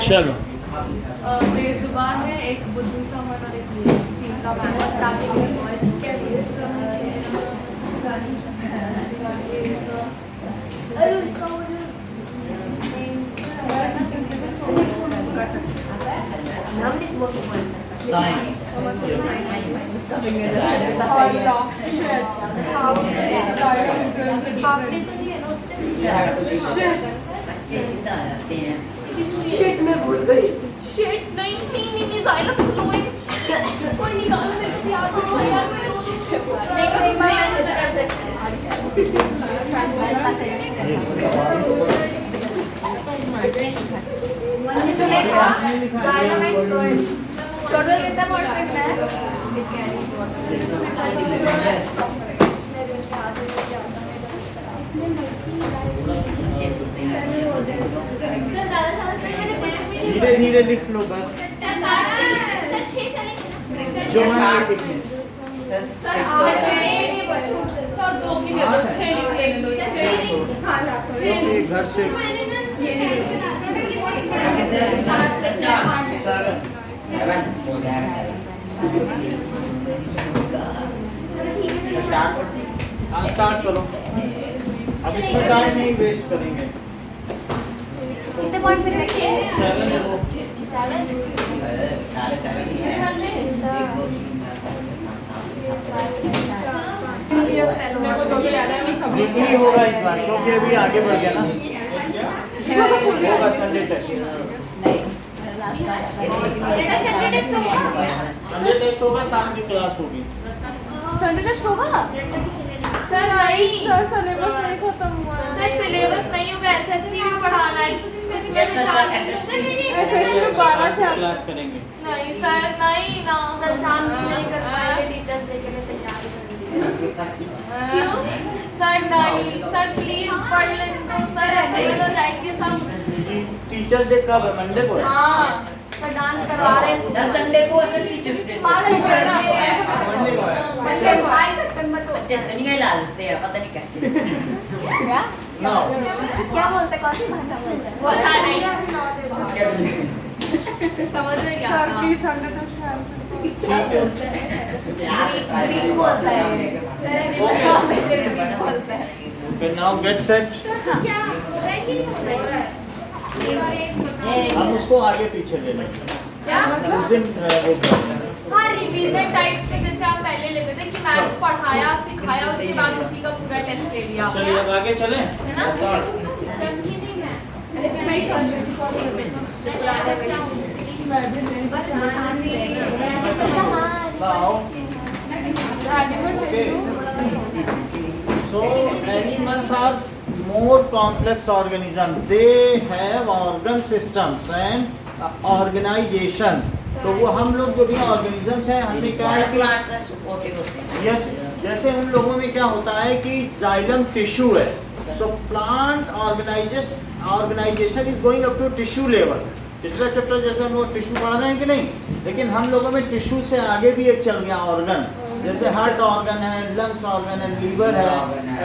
चलो बेजुबान है, एक बुद्धू समन और एक तीन का मैंने स्टार्टिंग में वॉइस हम नहीं वो साइंस शिट में भूल गई। शिट नहीं नहीं साइलेंस फ्लोइंग कोई निकालो मेरे को याद हो यार कोई नहीं मैं मैसेज कर सकते हैं मंजी सुनेगा साइलेंट फ्लोइंग टोटल कितना परसेंट है धीरे धीरे लिख लो बस जो है सर दो की दे दो 6 लिख लेने दो 6 घर से स्टार्ट करो। अब इसमें टाइम नहीं वेस्ट करेंगे। कितने पॉइंट पे रखे 7 है वो। वीकली होगा इस बार क्योंकि अभी आगे बढ़ गया ना। होगा संडे टेस्ट। संडे टेस्ट होगा, शाम की क्लास होगी। संडे टेस्ट होगा सर नहीं सर सिलेबस नहीं खत्म हुआ है सर सिलेबस नहीं होगा एसएसटी में पढ़ाना है एसएसटी में 12 क्लास करेंगे। नहीं सर नहीं ना सर शाम में नहीं कर पाएंगे टीचर्स डे के लिए तैयारी क्यों सर नहीं सर प्लीज पढ़ लेने दो सर अवेलेबल हो जाएंगे सब टीचर्स डे कब है? मंडे को है? हां सर डांस करवा रहे हैं संडे को असल टीचर्स डे पागल कर रहे हैं मंडे को है। संडे 22 सितंबर को बच्चे दुनिया ही लालते हैं पता नहीं कैसे क्या नो क्या बोलते कौन सी भाषा बोलते हैं पता नहीं समझ में क्या sir please Sunday test green बोलता है सर ग्रीन बोलता है ओके नाउ गेट सेट। क्या हो रहा है कि नहीं हो रहा है हम उसको आगे पीछे ले लें। क्या उस दिन वो हाँ रिवीजन टाइप्स में जैसे आप पहले लेते थे कि मैथ्स पढ़ाया सिखाया उसके बाद उसी का पूरा टेस्ट ले लिया चलिए अब आगे चलें। है ना समझी नहीं मैं अरे मैं So animals are more complex organisms. They have organ systems and organizations. तो वो हम लोग जो भी ऑर्गेनिजम्स हैं हमने क्या है कि सपोर्टिव होते हैं यस जैसे उन लोगों में क्या होता है कि जाइलम टिश्यू है। So plant organisation is going up to tissue level. पिछला चैप्टर जैसे हम लोग टिश्यू पढ़ रहे हैं कि नहीं, लेकिन हम लोगों में टिश्यू से आगे भी एक चल गया ऑर्गन। जैसे हार्ट ऑर्गन है, लंग्स ऑर्गन है, लीवर है,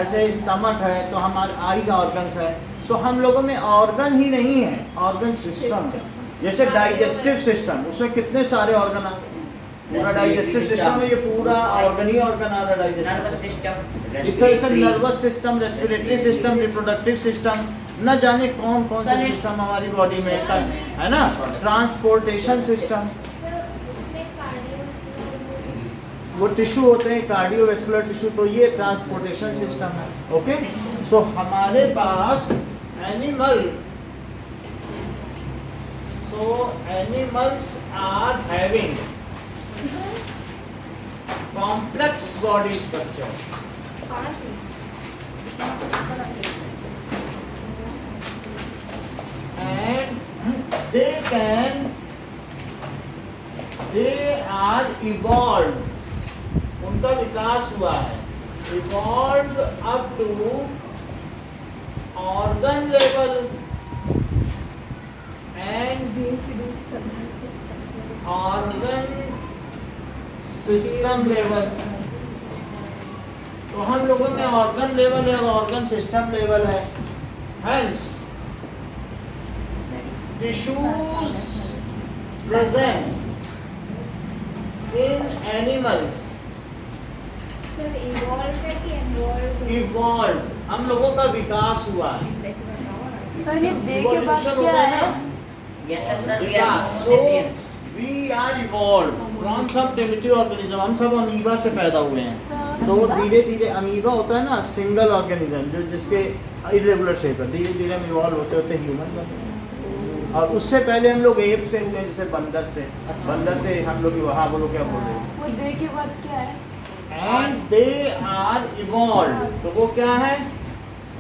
ऐसे स्टमक है, तो हमारे आईज ऑर्गन्स है। सो हम लोगों में ऑर्गन ही नहीं है, ऑर्गन सिस्टम है। जैसे डाइजेस्टिव सिस्टम, उसमें कितने सारे ऑर्गन आते हैं। पूरा डाइजेस्टिव सिस्टम में ये पूरा ऑर्गन ही ऑर्गन आ रहा है नर्वस डाइजेस्टिव सिस्टम इस तरह से nervous system, respiratory system, reproductive system, न जाने कौन कौन से सिस्टम हमारी बॉडी में है ना। ट्रांसपोर्टेशन सिस्टम, वो टिश्यू होते हैं कार्डियोवैस्कुलर टिश्यू, तो ये ट्रांसपोर्टेशन सिस्टम है। ओके सो हमारे पास animals are having complex body structure and they are evolved, उनका विकास हुआ है, evolved up to organ level and organ system level। तो हम लोगों में ऑर्गन लेवल है और ऑर्गन सिस्टम लेवल है। Hence tissues present in animals sir evolve है कि इन्वॉल्व? evolved, हम लोगों का विकास हुआ है। सर ये दे के बाद Evolution क्या होता है? ना, Yes, sir, we are Vikas. Homo sapiens. We are evolved from some primitive organism, हम सब अमीबा से पैदा हुए हैं। तो धीरे धीरे अमीबा होता है ना सिंगल ऑर्गेनिज्म जो जिसके इरेगुलर शेप है, धीरे धीरे हम इवॉल्व होते होते ह्यूमन बने। और उससे पहले हम लोग एप से हुए, जैसे बंदर से। बंदर से हम लोग वहाँ बोलो क्या बोल रहे हैं, वो दे के बाद क्या है? And they are evolve. तो वो क्या है,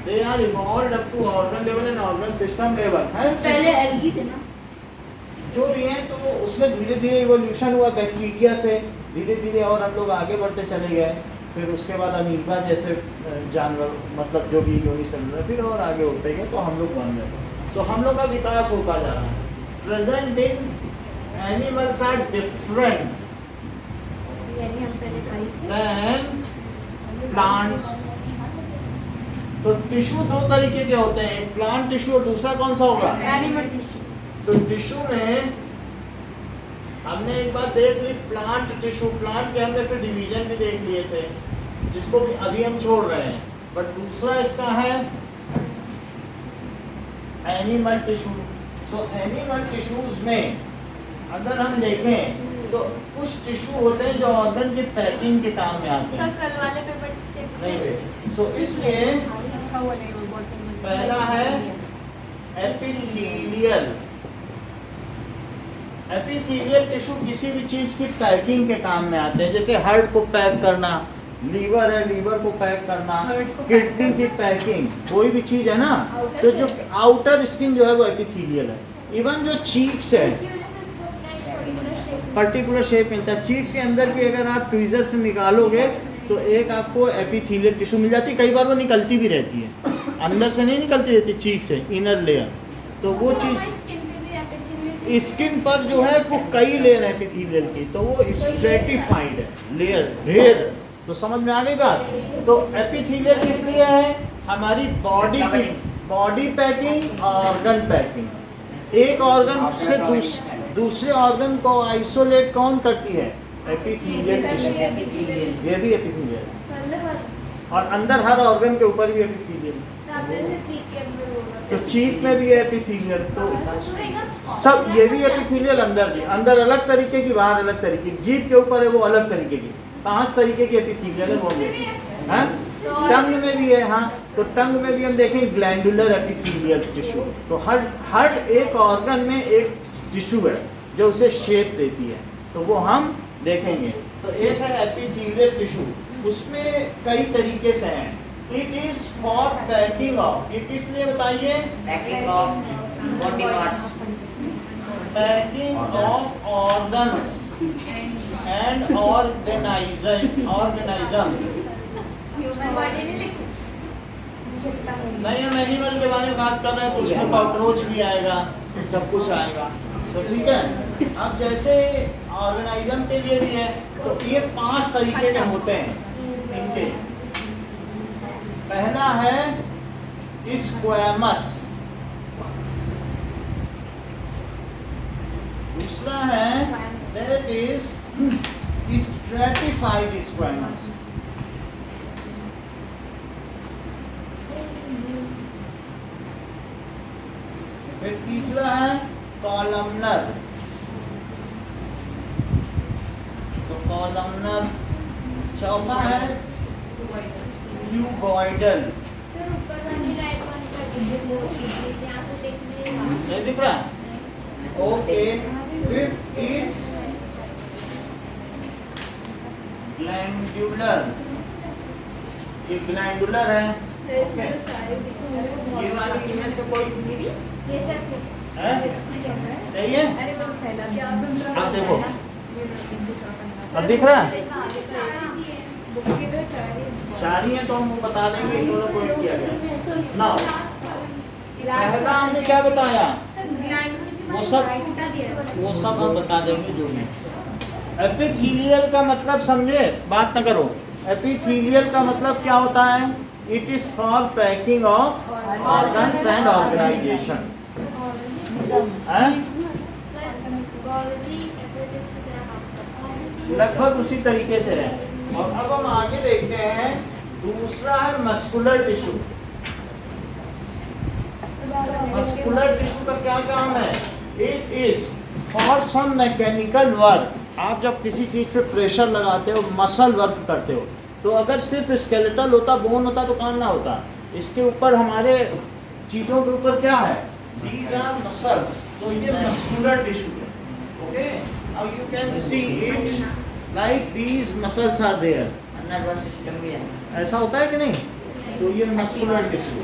they are evolve up to organ level and organ system level. पहले एल्गी थे ना? जो भी है तो उसमें धीरे धीरे इवोल्यूशन हुआ बैक्टीरिया से, धीरे धीरे और हम लोग आगे बढ़ते चले गए। फिर उसके बाद अमीबा जैसे जानवर, मतलब जो भी यूनिसेलुलर, फिर और आगे होते गए तो हम लोग बन गए। तो हम लोग का विकास होता जा रहा है। Present in animals are different यानी हम पहले खाई थी। Then plants. तो टिश्यू दो तरीके के होते हैं, एक प्लांट टिश्यू और दूसरा कौन सा होगा? Animal tissue. तो टिश्यू में हमने एक बार देख ली प्लांट टिश्यू, प्लांट के हमने फिर डिवीजन भी देख लिए थे, जिसको भी अभी हम छोड़ रहे हैं। बट दूसरा इसका है animal tissue. So animal tissues में अगर हम देखें तो कुछ टिश्यू होते हैं जो ऑर्गन की पैकिंग के काम में आते सर हैं। कल वाले पेपर चेक नहीं भाई, सो इसलिए अच्छा हुआ नहीं वो बॉटल में। पहला है एपिथेलियल। एपिथेलियल टिश्यू किसी भी चीज की पैकिंग के काम में आते हैं, जैसे हार्ट को पैक करना, लीवर है लीवर को पैक करना, किडनी की पैकिंग, कोई भी चीज है ना। तो जो आउटर स्किन जो है वो एपिथेलियल है। इवन जो चीक्स है इसकी वजह से इसको अपना एक पर्टिकुलर शेप पर्टिकुलर शेप मिलता है। चीक्स के अंदर की अगर आप ट्वीजर से निकालोगे तो एक आपको एपिथेलियल टिश्यू मिल जाती है। कई बार वो निकलती भी रहती है, अंदर से नहीं निकलती रहती, चीक से, इनर लेयर। तो वो चीज़ स्किन पर जो है वो कई लेयर है एपिथेलियल की, तो वो स्ट्रेटिफाइड है, लेयर ढेर। तो समझ में आ गई बात। तो एपिथेलियल किस लिए है? हमारी बॉडी की बॉडी पैकिंग, ऑर्गन पैकिंग। एक ऑर्गन से दूसरे ऑर्गन को आइसोलेट कौन करती है? Epithelial tissue. Epithelial. ये भी एपिथेलियल है। तो अंदर वाला और अंदर हर ऑर्गन के ऊपर भी एपिथेलियल। तो आप जैसे चीक के अंदर होगा तो चीक में भी है एपिथेलियल। तो सब ये भी एपिथेलियल, अंदर भी, अंदर अलग तरीके की, बाहर अलग तरीके की। जीभ के ऊपर है वो अलग तरीके की, 5 तरीके की एपिथेलियल है वो भी। हाँ, टंग में भी है। हाँ, तो टंग में भी हम देखें ग्लैंडुलर एपिथेलियल टिश्यू। तो हर एक ऑर्गन में एक टिश्यू है जो उसे शेप देती है, तो वो हम देखेंगे। तो एक है एपिथेलियल टिश्यू, उसमें कई तरीके से हैं। It is for packing of, ये किस लिए बताइए? Packing of body parts. Packing of organs and organism. Human body नहीं लिख सकते। नहीं, हम एनिमल के बारे में बात कर रहे हैं तो उसमें कॉकरोच भी आएगा, सब कुछ आएगा। तो ठीक है। अब जैसे ऑर्गेनाइजम के लिए भी है, तो ये 5 तरीके के होते हैं इनके। पहला है स्क्वैमस, दूसरा है दैट इज स्ट्रेटिफाइड स्क्वैमस, फिर तीसरा है कॉलमनर। तो कॉलमनर। चौथा है क्यूबॉइडल। सर ऊपर वाली राइट वन कर दीजिए, यहाँ से देख लीजिए। नहीं दिख रहा? ओके। Fifth is glandular. ये ग्लैंडुलर है। सर इसमें तो चार ही ये वाली इनमें से कोई ये सर है? सही है। अरे वो फैला दिया आप दूसरा। अब देखो, अब दिख रहा है? बुक के तो चार ही। 4 ही है तो हम बता देंगे इन दोनों को एक किया गया। ना, पहला हमने क्या बताया? वो सब हम बता देंगे जो भी। एपिथेलियल का मतलब समझे, बात न करो। एपिथेलियल का मतलब क्या होता है? It is for packing of organs and organisation. हैं? सर बायोलॉजी एपरेटिस की तरह काम करता है। लगभग उसी तरीके से है। और अब हम आगे देखते हैं, दूसरा है मस्कुलर टिश्यू। मस्कुलर टिश्यू का क्या काम है? It is for some mechanical work. आप जब किसी चीज़ पे प्रेशर लगाते हो, मसल वर्क करते हो, तो अगर सिर्फ स्केलेटल होता, बोन होता तो काम ना होता। इसके ऊपर हमारे चीज़ों के ऊपर क्या है? These are muscles. तो ये मस्कुलर टिश्यू है। Okay, now you can see it like these muscles are there. Nervous system भी है। ऐसा होता है कि नहीं? तो ये मस्कुलर टिश्यू।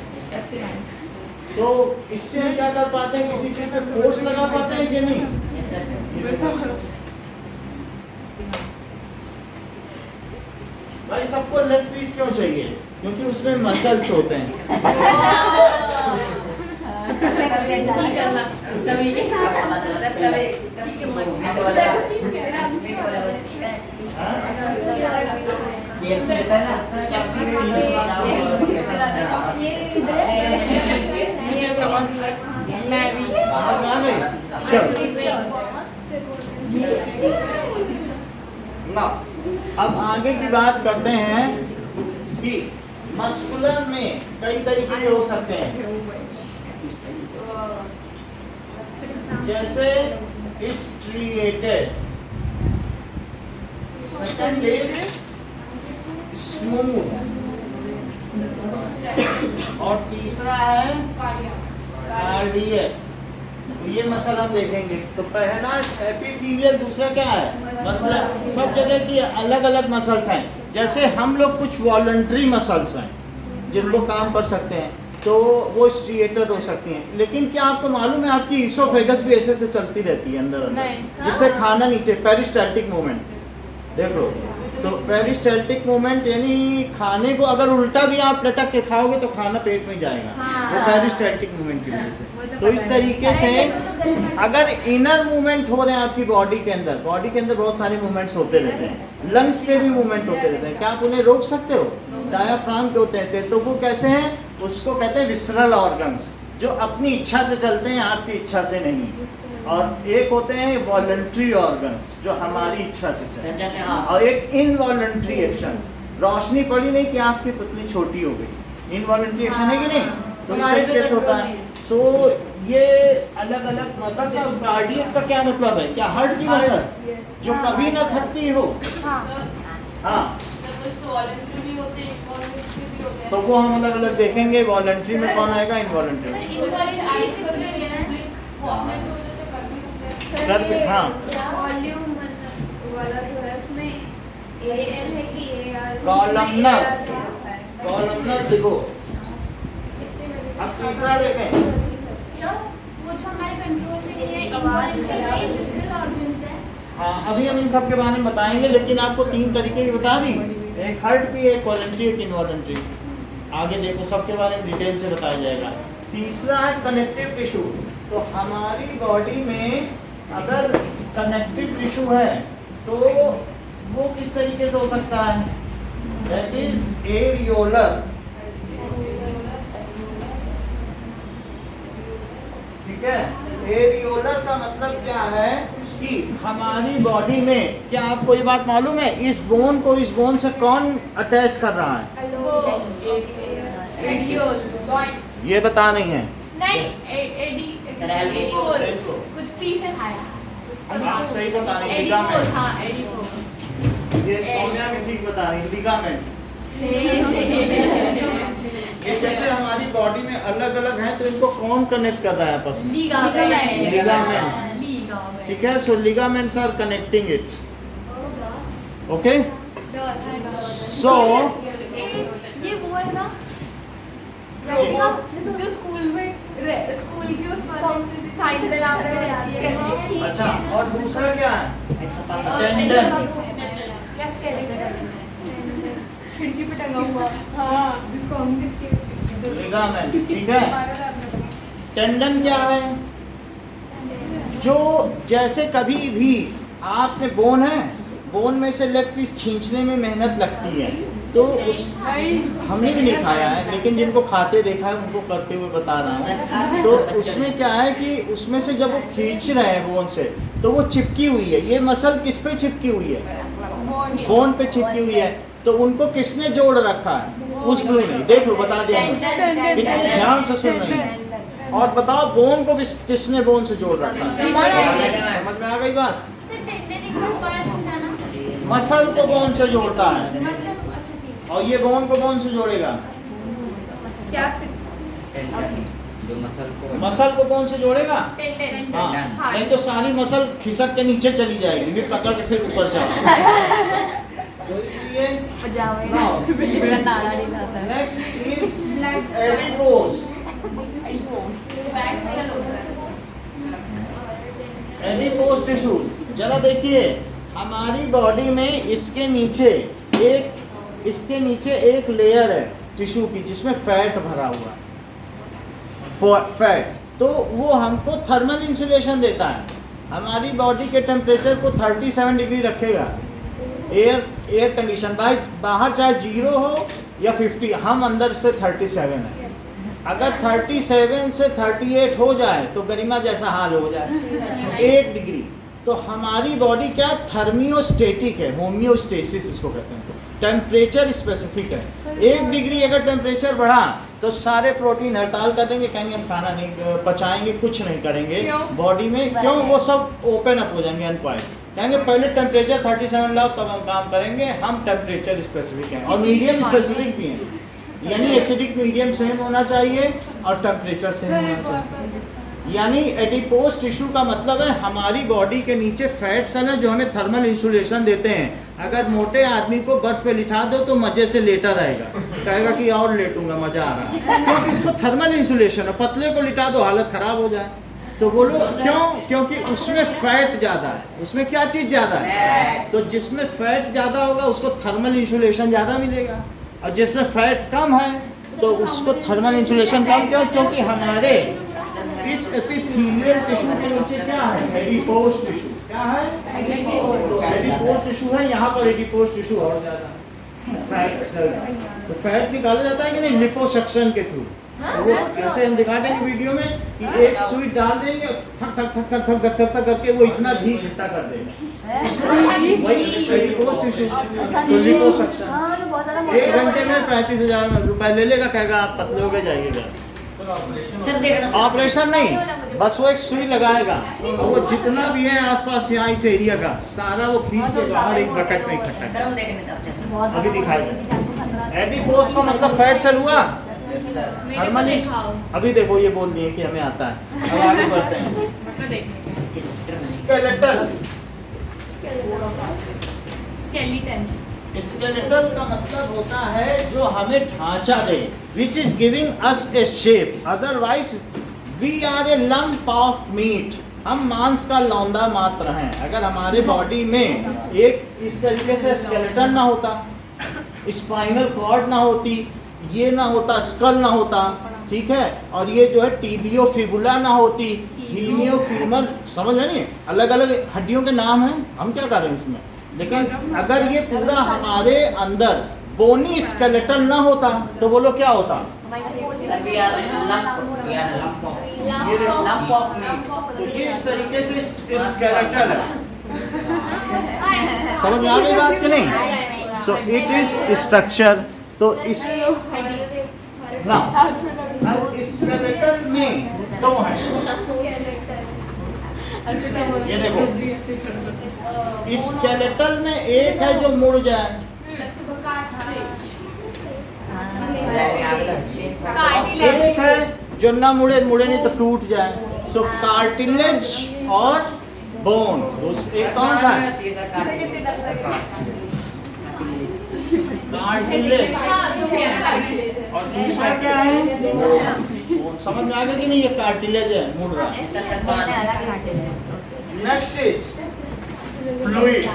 तो इससे हम क्या कर पाते हैं? किसी चीज़ पे फोर्स लगा पाते हैं कि नहीं? भाई सबको लेग पीस क्यों चाहिए? क्योंकि उसमें मसल्स होते हैं। अब आगे की बात करते हैं कि मस्कुलर में कई तरीके के हो सकते हैं, जैसे स्ट्रिएटेड, सेकंड इज स्मूथ, और तीसरा है कार्डियक। तो ये मसल हम देखेंगे। तो पहला एपिथेलियल, दूसरा क्या है? मसल। सब जगह की अलग अलग मसल्स हैं। जैसे हम लोग कुछ वॉलंटरी मसल्स हैं जिनको काम कर सकते हैं, तो वो स्ट्रिएटेड हो सकती हैं। लेकिन क्या आपको मालूम है आपकी इसोफेगस भी ऐसे से चलती रहती है अंदर अंदर, जिससे खाना नीचे, पेरिस्टाल्टिक मूवमेंट देख लो। तो पेरिस्टाल्टिक मूवमेंट यानी खाने को अगर उल्टा भी आप लटक के खाओगे तो खाना पेट में जाएगा, वो पेरिस्टाल्टिक मूवमेंट की वजह से। तो इस तरीके से अगर इनर मूवमेंट हो रहे हैं आपकी बॉडी के अंदर बहुत सारे मूवमेंट्स होते रहते हैं, लंग्स के भी मूवमेंट होते रहते हैं, क्या आप उन्हें रोक सकते हो? डायाफ्राम के होते हैं, तो वो कैसे हैं? उसको कहते हैं विसरल ऑर्गन्स, जो अपनी इच्छा से चलते हैं, आपकी इच्छा से नहीं। और एक होते हैं वॉलंटरी ऑर्गन्स, जो हमारी इच्छा से चलते हैं, और एक इनवॉलंटरी एक्शंस। रोशनी पड़ी नहीं कि आपकी पुतली छोटी हो गई, इनवॉलंटरी एक्शन है कि नहीं? तो इस तरीके से होता है। सो ये अलग अलग मसल्स। और कार्डियक का क्या मतलब है? क्या हार्ट की मसल जो कभी ना थकती हो? हाँ, तो वो हम अलग अलग देखेंगे। वॉलंटरी में कौन आएगा, इनवॉलंटरी में। हाँ, वॉल्यूम वाला जो है उसमें AL है कि AR? कॉलमनर, कॉलमनर देखो। अब तीसरा देखें, वो जो हमारे कंट्रोल में नहीं है, इनवॉल्यूंटरी ऑर्गन्स है। हाँ, अभी हम इन सब के बारे में बताएंगे, लेकिन आपको 3 तरीके की बता दी, एक हार्ट की, एक वॉलंटरी, एक इनवॉलंटरी। आगे देखो सबके बारे में डिटेल से बताया जाएगा। तीसरा है कनेक्टिव टिश्यू। तो हमारी बॉडी में अगर कनेक्टिव टिश्यू है तो वो किस तरीके से हो सकता है? That is areolar. ठीक है, एरियोलर का मतलब क्या है कि हमारी बॉडी में, क्या आपको ये बात मालूम है इस बोन को इस बोन से कौन अटैच कर रहा है? एडियोल जॉइंट ये बता नहीं है। नहीं, एडियोल कुछ पीस है खाया। आप सही बता रही हैं, एडियोल, लिगामेंट। हाँ एडियोल। ये सौम्या भी ठीक बता रही है, लिगामेंट। ये जैसे हमारी बॉडी में अलग अलग हैं, तो इनको कौन कनेक्ट कर रहा है आपस में? लिगामेंट। लिगामेंट। ठीक है, so ligaments are connecting it. Okay, so ये वो है ना जो स्कूल में स्कूल की उस साइंस लैब में रहती है। अच्छा, और दूसरा क्या है? टेंडन। खिड़की पे टंगा हुआ, हाँ, जिसको हम लिगामेंट। ठीक है, टेंडन क्या है? जो जैसे कभी भी आपने बोन है, बोन में से लेग पीस खींचने में मेहनत लगती है, तो उस हमने भी नहीं खाया है, लेकिन जिनको खाते देखा है उनको करते हुए बता रहा हूँ। तो उसमें क्या है कि उसमें से जब वो खींच रहे हैं बोन से, तो वो चिपकी हुई है। ये मसल किस पे चिपकी हुई है? बोन पे चिपकी हुई है। तो उनको किसने जोड़ रखा है? उस ग्लू ने। देख लो, बता दिया मुझे। कितने ध्यान से सुन रहे हैं। और बताओ बोन को किसने बोन से जोड़ रखा है? समझ में आ गई बात? मसल को बोन से जोड़ता है, और ये बोन को बोन से जोड़ेगा। क्या? जो मसल को बोन से जोड़ेगा। हाँ, नहीं तो सारी मसल खिसक के नीचे चली जाएगी, फिर पकड़ के फिर ऊपर जाओ। तो इसलिए next is adipose. Adipose tissue. जरा देखिए, हमारी बॉडी में इसके नीचे एक लेयर है टिश्यू की, जिसमें फैट भरा हुआ है। फैट तो वो हमको थर्मल इंसुलेशन देता है। हमारी बॉडी के टेम्परेचर को 37 डिग्री रखेगा। एयर कंडीशन, बाहर चाहे 0 हो या 50, हम अंदर से 37 है। अगर 37 से 38 हो जाए तो गरिमा जैसा हाल हो जाए, 1 डिग्री। तो हमारी बॉडी क्या थर्मियोस्टेटिक है, होम्योस्टेसिस इसको कहते हैं। टेम्परेचर स्पेसिफिक है। 1 डिग्री अगर टेम्परेचर बढ़ा तो सारे प्रोटीन हड़ताल कर देंगे, कहेंगे हम खाना नहीं पचाएंगे, कुछ नहीं करेंगे बॉडी में। क्यों? वो सब ओपन अप हो जाएंगे, अनक्वाइट। कहेंगे पहले टेम्परेचर 37 लाओ तब हम काम करेंगे। हम टेम्परेचर स्पेसिफिक हैं और मीडियम स्पेसिफिक भी हैं, यानी एसिडिक मीडियम सेम होना चाहिए और टेम्परेचर सेम होना चाहिए। यानी एडिपोज टिश्यू का मतलब है हमारी बॉडी के नीचे फैट सेल है जो हमें थर्मल इंसुलेशन देते हैं। अगर मोटे आदमी को बर्फ पे लिटा दो तो मजे से लेटा रहेगा, कहेगा कि और लेटूंगा, मजा आ रहा है, क्योंकि इसको थर्मल इंसुलेशन है। पतले को लिटा दो हालत खराब हो जाए। तो बोलो क्यों? क्योंकि उसमें फैट ज़्यादा है। उसमें क्या चीज़ ज़्यादा है? तो जिसमें फैट ज़्यादा होगा उसको थर्मल इंसुलेशन ज़्यादा मिलेगा, और जिसमें फैट कम है तो उसको थर्मल इंसुलेशन कम। क्यों? क्योंकि हमारे इस एपिथेलियल टिश्यू के नीचे क्या है? Adipose tissue. क्या है? एडिपोज टिश्यू है। यहाँ पर एडिपोज टिश्यू और ज़्यादा फैट सेल्स। तो फैट निकाला जाता है कि नहीं? लिपोसक्शन के थ्रू। तो वो जैसे हम दिखा देंगे वीडियो में कि एक सुई डाल देंगे, थक थक थक थक थक थक थक करके वो इतना भी इकट्ठा कर देगा। वही एडिपोज टिश्यू, तो लिपोसक्शन। 1 घंटे में 35,000 रुपए ले लेगा, कहेगा आप पतले हो गए, जाइएगा। ऑपरेशन नहीं, बस वो एक सुई लगाएगा, और वो जितना भी है आसपास यहाँ इस एरिया का सारा वो खींच के बाहर एक बकेट में इकट्ठा सर हम देखना चाहते हैं। अभी दिखाएगा। एडिपोज का मतलब फैट सेल हुआ। थर्मल अभी देखो ये बोल दिए कि हमें आता है। अब आगे बढ़ते हैं। स्केलेटल। स्केलेटल का मतलब होता है जो हमें ढांचा दे, which is giving us a shape. Otherwise we are a lump of meat. हम मांस का लौंदा मात्र हैं। अगर हमारे बॉडी में एक इस तरीके से स्केलेटन ना होता, स्पाइनल कॉर्ड ना होती, ये ना होता, स्कल ना होता, ठीक है, और ये जो है टीबियो फिबुला ना होती, हीमियो फीमर, समझ में नहीं? अलग अलग हड्डियों के नाम हैं, हम क्या कर रहे हैं उसमें। लेकिन अगर ये पूरा हमारे अंदर बोनी स्केलेटन ना होता तो बोलो क्या होता? तो ये इस तरीके से स्केलेटन है। समझ में आ गई बात कि नहीं? So it is structure. तो इस स्केलेटन में 2 है। ये देखो, स्केलेटन में एक है जो मुड़ जाए, एक है जो ना मुड़े नहीं तो टूट जाए। सो कार्टिलेज और बोन, एक कौन सा है? कार्टिलेज और दूसरा क्या है? समझ में आ गया कि नहीं? ये कार्टिलेज है, मुड़ रहा है। Next is fluid.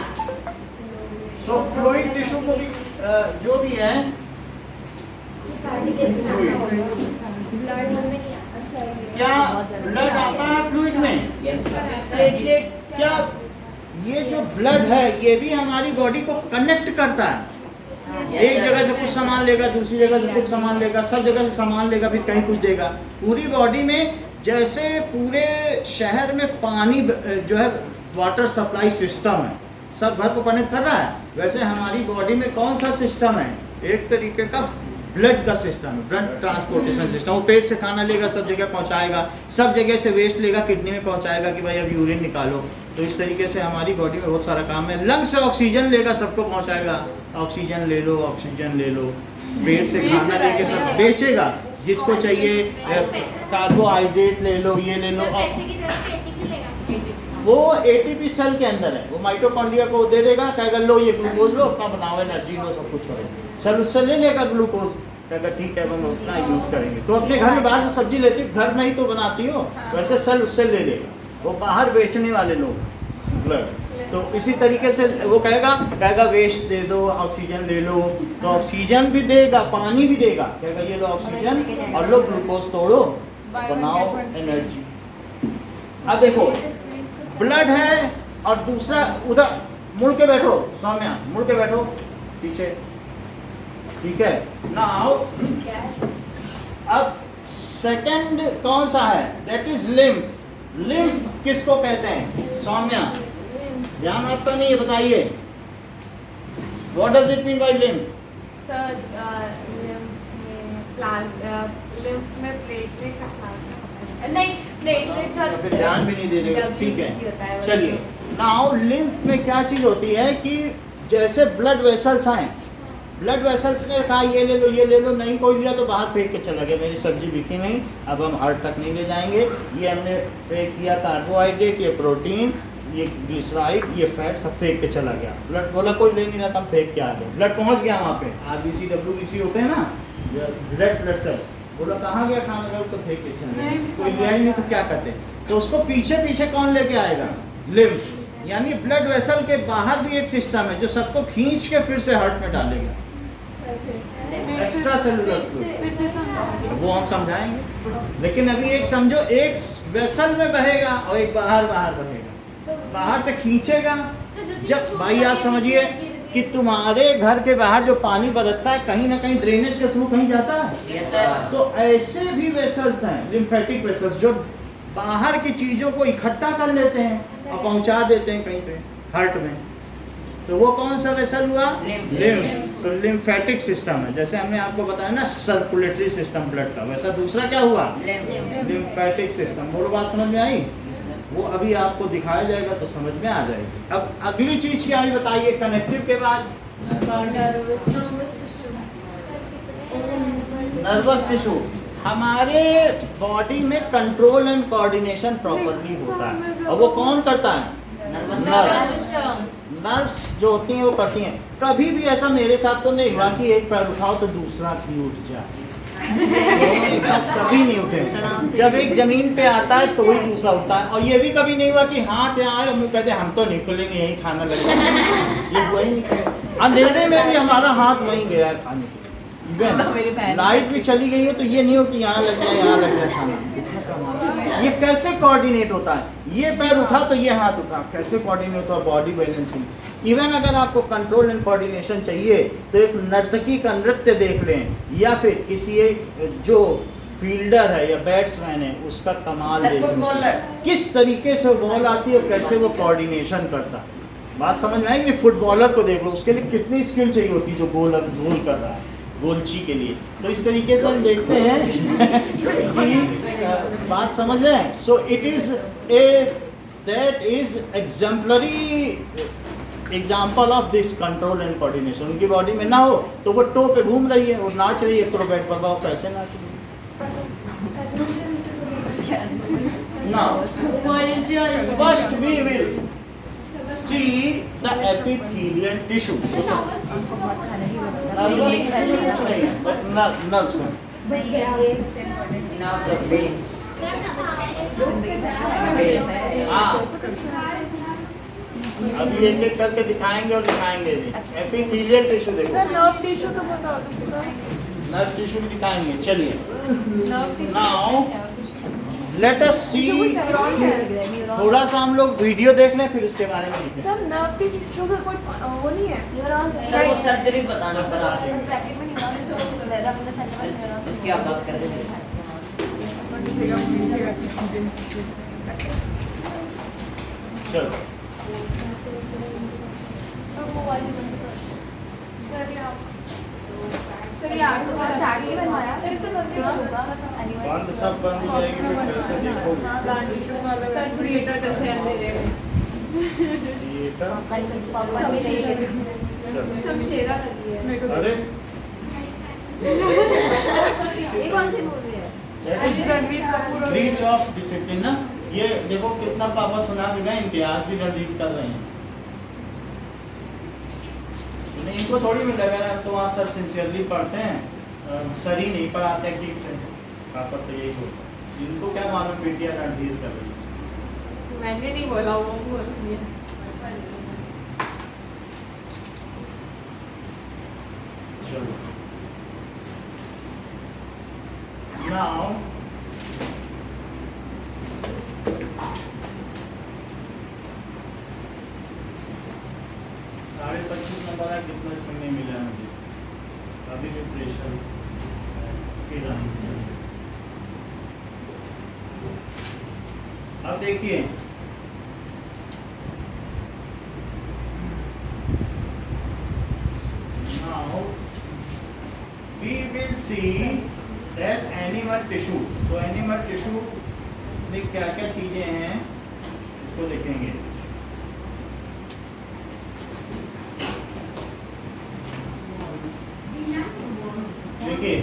So fluid tissue को भी जो भी है क्या ब्लड आता है फ्लूइड में? क्या ये जो ब्लड है ये भी हमारी बॉडी को कनेक्ट करता है। एक जगह से कुछ सामान लेगा, दूसरी जगह से कुछ सामान लेगा, सब जगह से सामान लेगा, फिर कहीं कुछ देगा। पूरी बॉडी में जैसे पूरे शहर में पानी जो है वाटर सप्लाई सिस्टम है, सब घर को कनेक्ट कर रहा है, वैसे हमारी बॉडी में कौन सा सिस्टम है? एक तरीके का ब्लड का सिस्टम है, ब्लड ट्रांसपोर्टेशन सिस्टम। वो पेट से खाना लेगा, सब जगह पहुंचाएगा, सब जगह से वेस्ट लेगा, किडनी में पहुंचाएगा कि भाई अब यूरिन निकालो। तो इस तरीके से हमारी बॉडी में बहुत सारा काम है। लंग से ऑक्सीजन लेगा, सबको पहुंचाएगा, ऑक्सीजन ले लो, ऑक्सीजन ले लो। पेट से खाना लेके सब बेचेगा, जिसको चाहिए कार्बोहाइड्रेट ले लो, ये ले लो। वो एटीपी सेल के अंदर है, वो माइटोकॉन्ड्रिया को दे देगा, कहेगा लो ये ग्लूकोज लो, अपना बनाओ, एनर्जी लो, सब कुछ हो। सेल उससे ले लेगा ग्लूकोज, कहेगा ठीक है हम उतना यूज करेंगे। तो अपने घर में बाहर से सब्जी लेती, घर में ही तो बनाती हो, वैसे सेल उससे ले लेगा। वो बाहर बेचने वाले लोग ब्लड, तो इसी तरीके से वो कहेगा वेस्ट दे दो, ऑक्सीजन ले लो, तो ऑक्सीजन भी देगा, पानी भी देगा, कहेगा ये लो ऑक्सीजन और लो ग्लूकोज तोड़ो, बनाओ एनर्जी। अब देखो ब्लड है और दूसरा उधर मुड़ के बैठो, सौम्या मुड़ के बैठो पीछे, ठीक है। नाउ अब सेकंड कौन सा है? That is lymph. लिम्फ किसको कहते हैं? सौम्या ध्यान आपका नहीं है, बताइए what does it mean by lymph? Sir lymph में प्लेटलेट्स नहीं, प्लेटलेट्स और फिर ध्यान भी नहीं दे रहे, ठीक होता है। है। चलिए नाउ लिम्फ में क्या चीज होती है कि जैसे ब्लड वेसल्स हैं, ब्लड वेसल्स ने कहा ये ले लो, ये ले लो, नहीं कोई लिया तो बाहर फेंक के चला गया, मेरी सब्जी बिकी नहीं, अब हम हार्ट तक नहीं ले जाएंगे, ये हमने फेंक किया कार्बोहाइड्रेट, ये प्रोटीन, ये ग्लिसराइड, ये फैट सब फेंक के चला गया। ब्लड बोला कोई ले नहीं रहा था, हम फेंक के आ गए, ब्लड पहुंच गया वहाँ पे। RBC WBC होते हैं ना, रेड ब्लड सेल्स, बोला कहाँ गया खाना, गया तो फेंक के चला गया, कोई लिया ही नहीं तो क्या करते। तो उसको पीछे पीछे कौन लेके आएगा? लिम्फ। यानी ब्लड वेसल के बाहर भी एक सिस्टम है जो सबको खींच के फिर से हार्ट में डालेगा, एक्स्ट्रा सेलुलर फ्लूइड, वो हम समझाएंगे। लेकिन अभी एक समझो, एक वेसल में बहेगा और एक बाहर बहेगा, बाहर से खींचेगा। जब भाई आप समझिए कि तुम्हारे घर के बाहर जो पानी बरसता है कहीं ना कहीं ड्रेनेज के थ्रू कहीं जाता है, Yes, sir. तो ऐसे भी वेसल्स हैं, लिम्फेटिक वेसल्स, जो बाहर की चीजों को इकट्ठा कर लेते हैं और पहुंचा देते हैं कहीं पे हार्ट में। तो वो कौन सा वेसल हुआ? लिम्फ। तो लिम्फेटिक सिस्टम है, जैसे हमने आपको बताया ना सर्कुलेटरी सिस्टम ब्लड का, वैसा दूसरा क्या हुआ? Lymphatic system. बोलो बात समझ में आई? वो अभी आपको दिखाया जाएगा तो समझ में आ जाएगी। अब अगली चीज क्या आई बताइए, कनेक्टिव के बाद नर्वस टिश्यू। हमारे बॉडी में कंट्रोल एंड कोऑर्डिनेशन प्रॉपरली होता है, और वो कौन करता है? नर्व्स जो होती हैं वो करती हैं। कभी भी ऐसा मेरे साथ तो नहीं हुआ कि एक पैर उठाओ तो दूसरा भी उठ जाए, एक साथ कभी नहीं उठे। जब एक जमीन पे आता है तो ही दूसरा उठता है। और ये भी कभी नहीं हुआ कि हाथ यहाँ आए और मुँह कहते हम तो निकलेंगे यही खाना लगेगा, ये हुआ ही नहीं। अंधेरे में भी हमारा हाथ वहीं गया है खाने के लिए, लाइट भी चली गई है तो ये नहीं हो कि यहाँ लग जाए यहाँ लग जाए खाना। ये कैसे कोऑर्डिनेट होता है? ये पैर उठा तो ये हाथ उठा, कैसे कोऑर्डिनेट होता है? Body balancing. इवन अगर आपको कंट्रोल एंड कोऑर्डिनेशन चाहिए तो एक नर्तकी का नृत्य देख लें, या फिर किसी एक जो फील्डर है या बैट्समैन है उसका कमाल देख लें, किस तरीके से बॉल आती है और कैसे वो कोऑर्डिनेशन करता है। बात समझ में आएगी? फुटबॉलर को देख लो, उसके लिए कितनी स्किल चाहिए होती है जो गोल कर रहा है, गोलची के लिए। तो इस तरीके से हम देखते हैं कि बात समझ रहे हैं। So it is that is exemplary example of this control and coordination. उनकी बॉडी में ना हो तो वो टो पे घूम रही है, वो नाच रही है, तो बेड पर वो कैसे नाच रही है? Now, first we will see the epithelial tissue. Nervous tissue कुछ नहीं है, बस nerves हैं। Nerves of veins. हाँ, अभी एक एक करके दिखाएंगे और दिखाएंगे भी। एपिथेलियल टिश्यू देखो। सर नर्व टिश्यू तो बता दो। नर्व टिश्यू भी दिखाएंगे। चलिए। Now, लेट अस सी, न्यूरॉन है थोड़ा सा हम लोग वीडियो देख लें फिर उसके बारे में लिखें। सर नर्व के टिश्यू का कोई वो नहीं है न्यूरॉन सर वो सर्जरी बताना पड़ा ब्रैकेट में न्यूरॉन उसकी आप बात कर रहे थे। चलो चार्ली बनवाया बंद सब बंद हो जाएगी फिर कैसे देखोगे? सर क्रिएटर जैसे अंधेरे में थिएटर शमशेरा लगी है अरे ये कौन सी मूवी है? रणवीर कपूर और ब्रीच ऑफ डिसिप्लिन ना, ये देखो कितना पापा सुना भी ना, इनके आज भी रणवीर कर रहे हैं। नहीं इनको थोड़ी मिलेगा ना, तो वहाँ सर सिंसियरली पढ़ते हैं, सर ही नहीं पढ़ाते हैं ठीक से, पापा तो यही बोलते हैं। इनको क्या मालूम बेटियाँ रणवीर कर रही है। मैंने नहीं बोला वो बोल रही है चलो now साढ़े 25 नंबर है, कितना इसमें नहीं मिला है मुझे अभी भी प्रेशर अब देखिए now we will see that animal tissue, तो एनिमल टिश्यू में क्या क्या चीजें हैं इसको देखेंगे। देखिए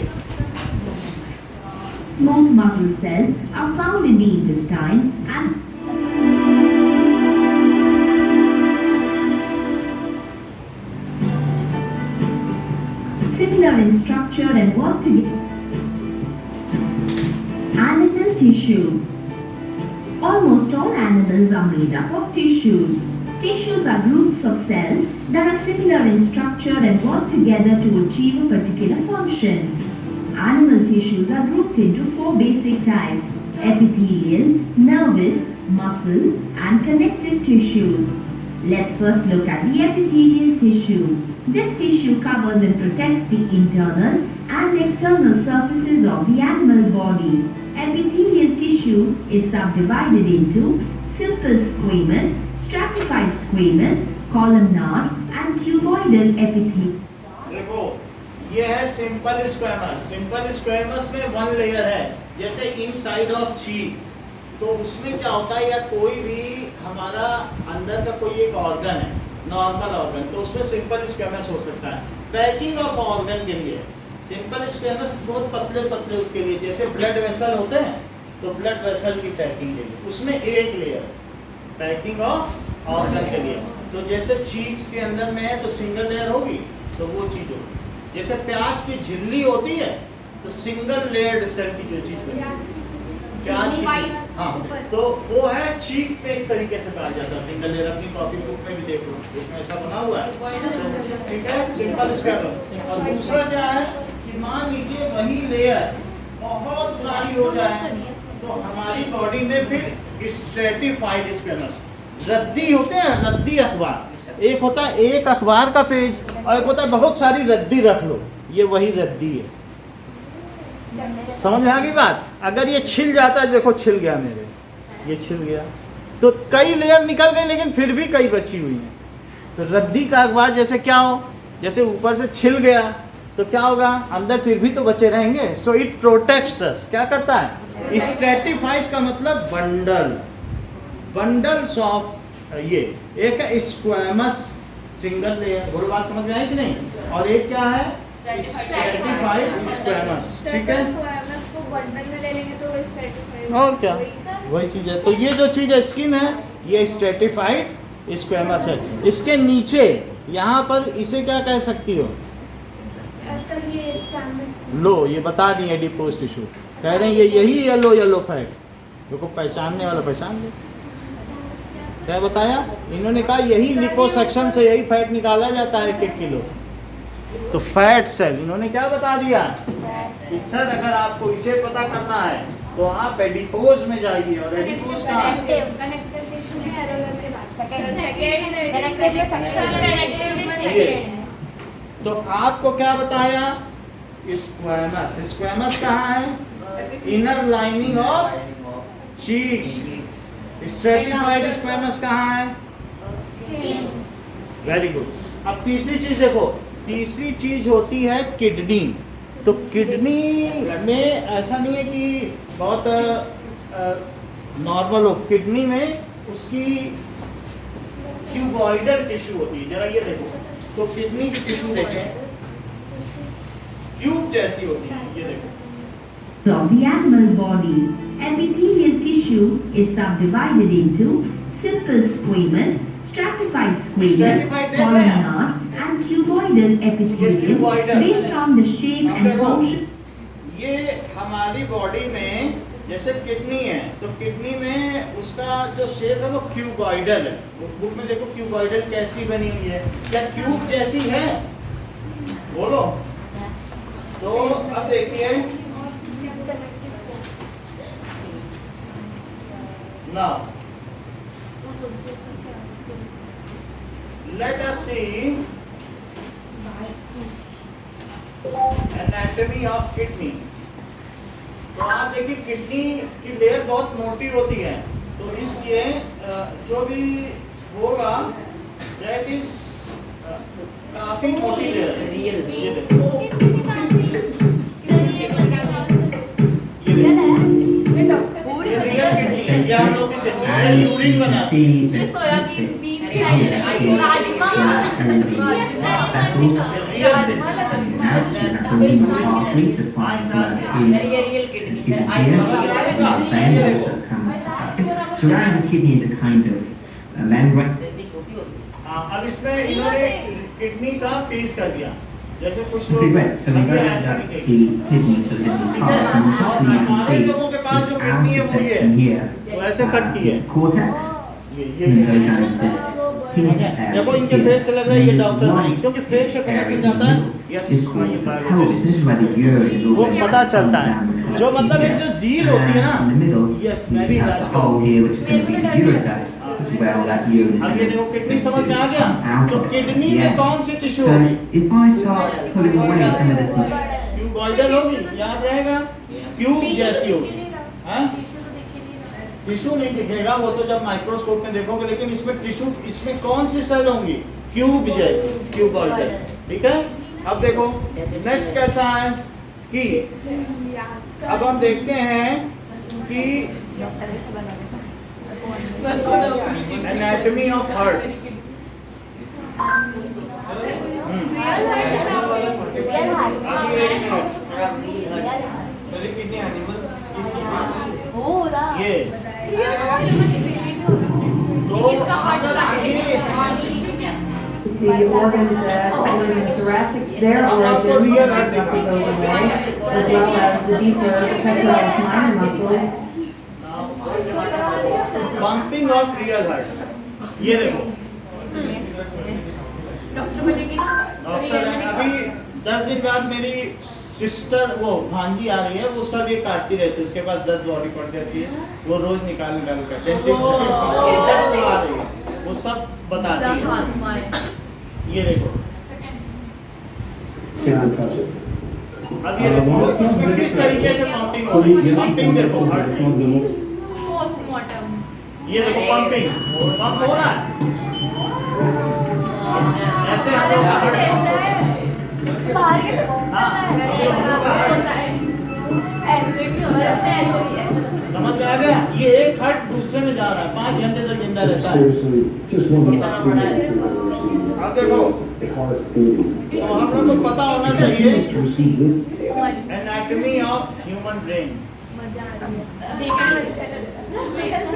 Small muscle cells are found in the intestines and similar in structure and work together. Animal tissues. Almost all animals are made up of tissues. Tissues are groups of cells that are similar in structure and work together to achieve a particular function. Animal tissues are grouped into four basic types: epithelial, nervous, muscle, and connective tissues. Let's first look at the epithelial tissue. This tissue covers and protects the internal and external surfaces of the animal body. Epithelial tissue is subdivided into simple squamous, stratified squamous, columnar, and cuboidal epithelium. देखो ये है simple squamous. Simple squamous में one layer है, जैसे inside of चीक, तो उसमें क्या होता है, या कोई भी हमारा अंदर का कोई एक ऑर्गन है, नॉर्मल ऑर्गन, तो उसमें सिंपल स्क्वेमस हो सकता है। पैकिंग ऑफ ऑर्गन के लिए सिंपल स्क्वेमस बहुत पतले पतले उसके लिए, जैसे ब्लड वेसल होते हैं, तो ब्लड वेसल की पैकिंग के लिए उसमें एक लेयर पैकिंग ऑफ ऑर्गन के लिए। तो जैसे चीक्स के अंदर में है तो सिंगल लेयर होगी, तो वो चीज होगी। जैसे प्याज की झिल्ली होती है तो सिंगल लेयर्ड सेल की जो चीज बनी प्याज की, हाँ, तो वो है चीक पे इस तरीके से पाया जाता है सिंगल लेयर। अपनी कॉपी बुक में भी देख लो, उसमें ऐसा बना हुआ है, ठीक है, सिंपल स्क्वेमस। और दूसरा क्या है कि मान लीजिए वही लेयर बहुत सारी हो जाए तो हमारी बॉडी में फिर स्ट्रेटिफाइड स्क्वेमस, रद्दी होते हैं, रद्दी अखबार, एक होता है एक अखबार का पेज और एक होता है बहुत सारी रद्दी रख लो, ये वही रद्दी है। समझ में आ गई बात? अगर ये छिल जाता है, देखो छिल गया मेरे, ये छिल गया, तो कई लेयर निकल गए लेकिन फिर भी कई बची हुई हैं। तो रद्दी का अखबार जैसे क्या हो, जैसे ऊपर से छिल गया तो क्या होगा, अंदर फिर भी तो बचे रहेंगे। सो इट प्रोटेक्ट्स अस, क्या करता है, स्ट्रेटिफाइज का मतलब बंडल, बंडल्स ऑफ, ये एक है स्क्वेमस सिंगल लेयर, बोलो बात समझ में आई कि नहीं, और एक क्या है स्ट्रेटिफाइड स्क्वेमस, ठीक है, को बंडल में ले लेंगे तो वो स्ट्रेटिफाइड, और क्या वही चीज है। तो ये जो चीज है स्किन है, ये स्ट्रेटिफाइड स्क्वेमस है। इसके नीचे यहाँ पर इसे क्या कह सकती हो, लो, ये बता दिए एडिपोज टिश्यू, कह रहे हैं ये यही येलो येलो फैट, देखो पहचानने वाला पहचान ले। क्या बताया इन्होंने, कहा यही लिपोसक्शन से यही फैट निकाला जाता है 1-1 किलो। तो फैट सेल इन्होंने क्या बता दिया कि सर अगर आपको इसे पता करना है तो आप एडिपोज में जाइए और एडिपोज कहाँ है? कनेक्टिव टिश्यू में एरोलर के बाद ये। तो आपको क्या बताया? स्क्वैमस। स्क्वैमस कहाँ है? Inner lining of cheek. Stratified squamous कहाँ है? Very good. अब तीसरी चीज देखो, तीसरी चीज होती है किडनी। तो किडनी में ऐसा नहीं है कि बहुत नॉर्मल हो, किडनी में उसकी क्यूबॉइडल टिश्यू होती है। जरा ये देखो, तो किडनी की टिश्यू देखें, क्यूब जैसी होती है। ये देखो, Of the animal body, epithelial tissue is subdivided into simple squamous, stratified squamous, columnar, and cuboidal epithelium based on the shape and function. ये हमारी बॉडी में जैसे किडनी है, तो किडनी में उसका जो शेप है वो क्यूबॉइडल है। बुक में देखो क्यूबॉइडल कैसी बनी हुई है, क्या क्यूब जैसी है? बोलो। तो अब देखिए, now let us see anatomy of kidney. तो आप देखिए किडनी की लेयर बहुत मोटी होती है, तो इसलिए जो भी होगा दैट इज काफी मोटी लेयर है। रियल ये देखो, ये रियल किडनी है। ये हम लोग की किडनी है, यूरिन बना है। ये सोयाबीन बीज Real rajma vessels real and now bringing the arteries supplying blood sir in ये real kidney sir here. I The vein also come surrounding the kidney is a kind of membrane. हाँ, अब इसमें इन्होंने kidney का piece कर दिया, जैसे कुछ लोग Okay, great. So we अगर got ऐसे the दिखेगी। kidney to the kidney's heart, and hopefully you can see this outer section here तो ऐसे कट की है। is cortex, ये and it goes down into this pink देखो इनके here. फेस से लग रहा है ये And डॉक्टर नहीं, this क्योंकि फेस से पता area चल in जाता the है। middle यस, is हाँ, called ये the biologist। pelvis. This is where the urine is वो all पता चलता है। जो मतलब एक जो झील होती है ना, in the middle, Yes, you maybe have that's the hole here, which is going to be the ureter, as well. That urine is अब ये going देखो to किडनी समझ में आ गया। तो किडनी में yeah. कौन सी टिश्यू So होगी? if I start pulling away some of this, cuboidal होगी, याद रहेगा, क्यूब जैसी होगी। हाँ? टिश्यू नहीं दिखेगा, वो तो जब माइक्रोस्कोप में देखोगे, लेकिन इसमें टिश्यू, इसमें कौन सी सेल होंगी? क्यूब जैसी, क्यूबॉइडल। ठीक है? अब देखो नेक्स्ट कैसा है कि अब हम देखते हैं कि एनाटॉमी ऑफ हार्ट। ये The organs that are in the thoracic, their origins roughly goes away, as well as the deeper pectoralis minor muscles. Pumping of real heart. ये देखो डॉक्टर अभी 10 दिन बाद मेरी सिस्टर वो भांजी आ रही है, वो सब ये काटती रहती है, उसके पास 10 बॉडी पड़ जाती है, वो रोज निकाल कर डेंटिस्ट से 10 आ रही है, वो सब बताती है। ये देखो Can't touch it. अब ये देखो इसमें किस तरीके से पंपिंग हो रही है। पंपिंग देखो हार्ट में, पोस्टमार्टम ये देखो पंपिंग, पंप हो रहा है। ऐसे हम लोग का हार्ट पंप होता है। बाहर कैसे हाँ, होता है? ऐसे भी होता है, ऐसे भी, ऐसे भी। समझ में आ गया? ये एक हार्ट दूसरे में जा रहा है, 5 घंटे तक जिंदा This is रहता है। seriously just one of the most curious pictures I've ever seen. I'll go. It's a heart beating. तो हम लोग को पता होना it चाहिए continues to receive it. Anatomy of human brain. मजा आ रही है देखने में अच्छा लग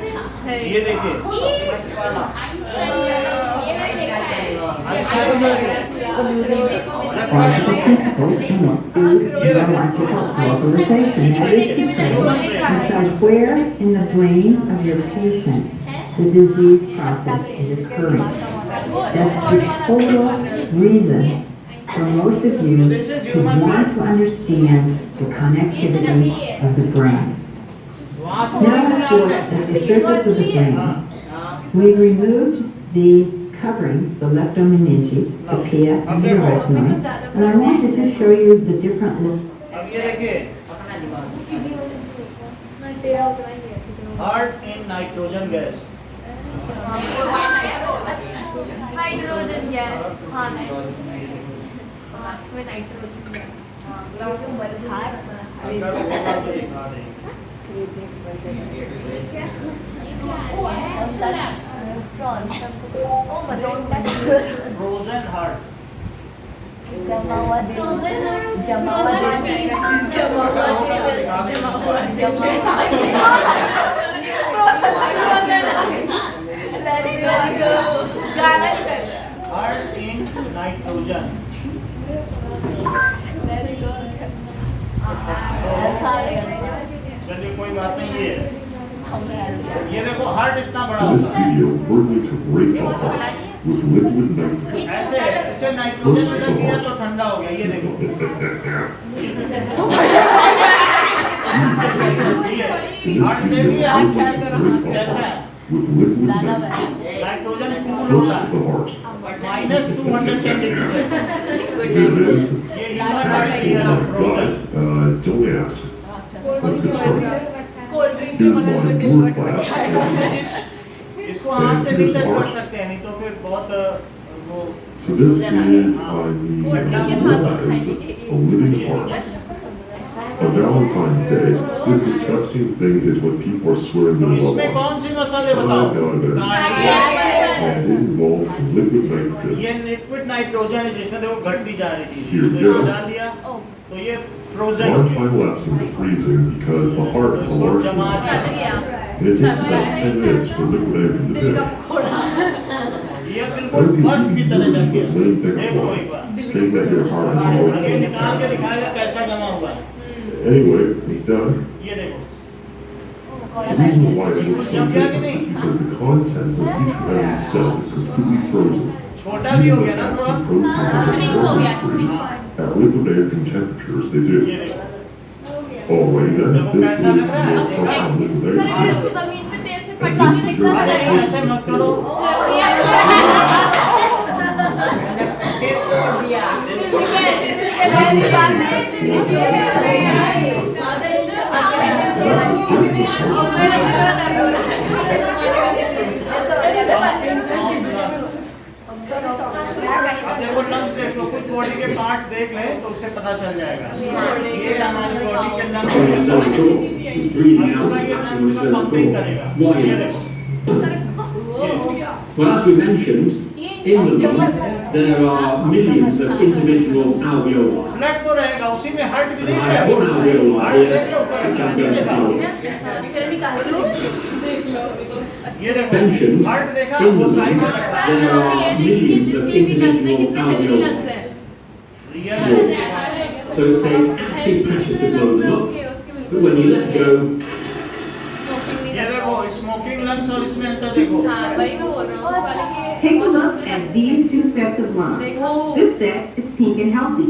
रहा है। ये देखिए फर्स्ट वाला Biological principles come through neurological localization. That is to say, decide where in the brain of your patient the disease process is occurring. That's the total reason for most of you to want to understand the connectivity of the brain. वहाँ से Now let's look at the surface of the brain. We've removed the coverings, the leptomeninges, the pia, and the retinoid, and I wanted to show you the different look. अब ये देखिए, पकड़ना दीवार heart in nitrogen gas. Hydrogen gas, हाँ nitrogen gas. अगर होगा तो दिखा देंगे। Frozen heart. जमा हुआ दिल Heart in nitrogen. चलिए कोई बात नहीं, ये देखो हार्ट इतना बड़ा In this होता है, video, we're going to break the heart with liquid nitrogen. ऐसे इसे नाइट्रोजन में रख दिया तो ठंडा हो गया, ये देखो। हार्ट देख लिया कैसा है, With liquid nitrogen. Nitrogen cool First होता the है heart. -210 डिग्री से। Here it is. ये ह्यूमन हार्ट है, ये frozen. Guys, don't ask. Let's get started. Cold drink के Here's बगल my में दिल word बटा class. इसको हाथ से नहीं टच कर सकते हैं, नहीं तो फिर बहुत वो So this is, I mean, realize a living heart. On Valentine's Day, this disgusting thing is what people are swearing तो their love इसमें on. कौन सी मसाले Five बताओ? out of it. Cardiac. And it involves some liquid nitrogen. ये liquid nitrogen है जिसमें देखो घटती जा रही थी, Here तो we इसको go. डाल दिया तो ये frozen One time lapse into freezing because the heart is a इसको large जमा organ. दिया। And it takes about 10 minutes for liquid nitrogen to दिल का build. फोड़ा ये बिल्कुल बर्फ की तरह जम गया, देखो एक बार। Saying that your heart is a अब ये large निकाल के organ. दिखाएगा कैसा जमा हुआ है, Anyway, it's done. ये देखो। The reason why it looks so different is because the contents of each round cell is completely frozen. छोटा भी हो गया ना थोड़ा, Shrink हो गया, shrink। At liquid nitrogen temperatures, they ये do. देखो। Alrighty then, देखो this is कैसा लग रहा है, your part of liquid sir अगर nitrogen. इसको जमीन पे तेज से And पटका this के is your अरे part. ऐसे मत करो, अब देखो लंग्स देख लो, कुछ बॉडी के पार्ट्स देख ले तो उससे पता चल जाएगा। ये हमारी बॉडी के लंग्स She's breathing out अच्छा, of ये capsule लंग्स का पंपिंग करेगा, Why ये is देखो। this? Well, as we mentioned, in the lung there are millions of individual alveoli. Blood तो रहेगा, उसी में हार्ट भी And देख I have one रहे alveoli हार्ट here, देख लो ऊपर, which I'm ये going to देखो, follow. ये देखो Mentioned हार्ट देखा, in वो the साइड lung में रखा है, there are millions of individual alveoli. Real है। So it takes active pressure to blow them up, but when you let go, ये देखो स्मोकिंग लंग्स और इसमें अंतर देखो। Take a look at these two sets of lungs. This set is pink and healthy.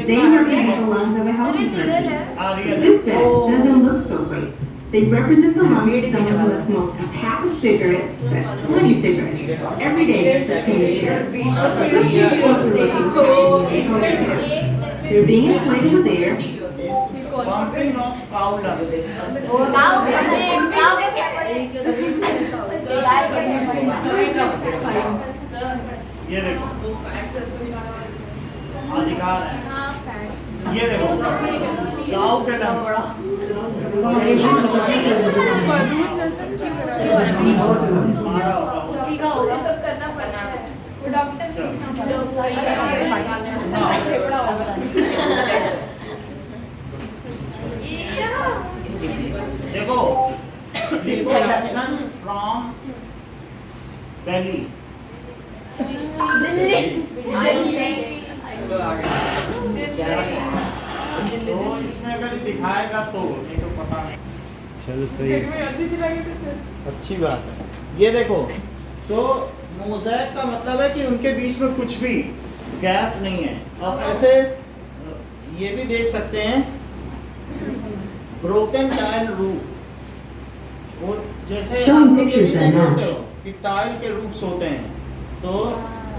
They represent the lungs of a healthy person. हाँ real है। This set doesn't look so great. They represent the lungs of someone who has smoked a pack of cigarettes, that's 20 cigarettes, every day for 20 years. Let's take a closer look at these. They're being inflated with air. Pumping of cow lungs। ये देखो अधिकार है, ये देखो गाँव के lungs. मारा होगा। उसी का होगा, सब करना पड़ना है। वो डॉक्टर देखो liposuction from belly। तो इसमें अगर दिखाएगा तो, नहीं तो पता नहीं। चल सही, अच्छी बात है। ये देखो, सो मोज़ेक का मतलब है कि उनके बीच में कुछ भी गैप नहीं है। और ऐसे ये भी देख सकते हैं ब्रोकन टाइल रूफ, वो जैसे Showing आप लोग pictures ये that नहीं होते match. हो कि टाइल के रूफ्स होते हैं, तो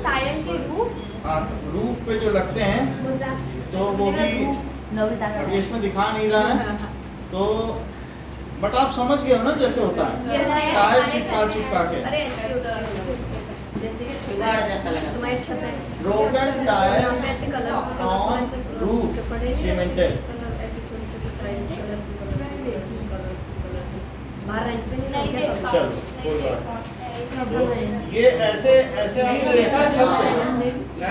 टाइल के रूफ्स रूफ पे जो लगते हैं तो वो भी अभी इसमें दिखा नहीं रहा है, तो बट आप समझ गए हो ना जैसे होता है टाइल चिपका के। अरे ऐसे होता है जैसे कि जुगाड़ जैसा लगा। तुम्हारी छत है Broken tiles ऐसे कलर on roof cemented. ऐसे छोटी-छोटी टाइल्स कलर बाहर रेंट पे नहीं देखा। चलो कोई बात नहीं। ये ऐसे ऐसे आपने देखा छत पे,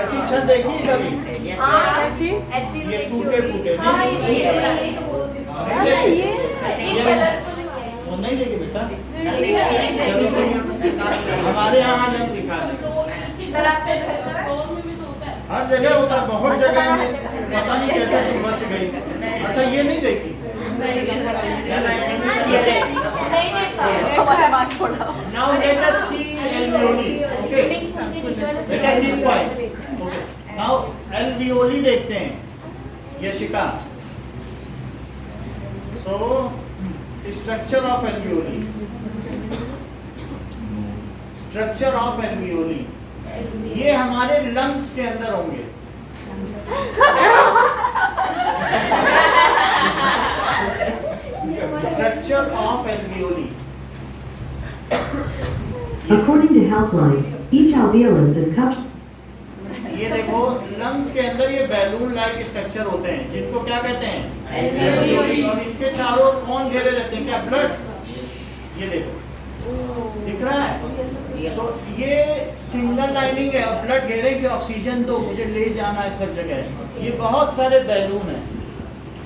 ऐसी छत देखी कभी? Yes, हाँ, sir. ऐसी तो ये देखी टूटे होगी। फूटे हाँ, नहीं? ये तो बोल नहीं सर, देखी? ये कलरफुल वो नहीं देखी बेटा? सरकार हमारे यहाँ जब दिखा दें। सर आपके फ्लोर में भी तो होता है। हर जगह होता है, बहुत जगह में, पता नहीं कैसे तुम बच गई। अच्छा ये नहीं देखी? Now let us see alveoli. Okay. Let us keep quiet. Okay. Now alveoli देखते हैं, Yashika. So structure of alveoli. Structure of alveoli. ये हमारे लंग्स के अंदर होंगे। Structure of alveoli. According to Healthline, each alveolus is cupped. ये देखो lungs के अंदर ये बैलून लाइक स्ट्रक्चर होते हैं जिनको क्या कहते हैं? Alveoli. और इनके चारों ओर कौन घेरे रहते हैं? क्या ब्लड? ये देखो दिख रहा है, तो ये सिंगल लाइनिंग है और ब्लड घेरे की ऑक्सीजन तो मुझे ले जाना है सब जगह। ये बहुत सारे बैलून हैं।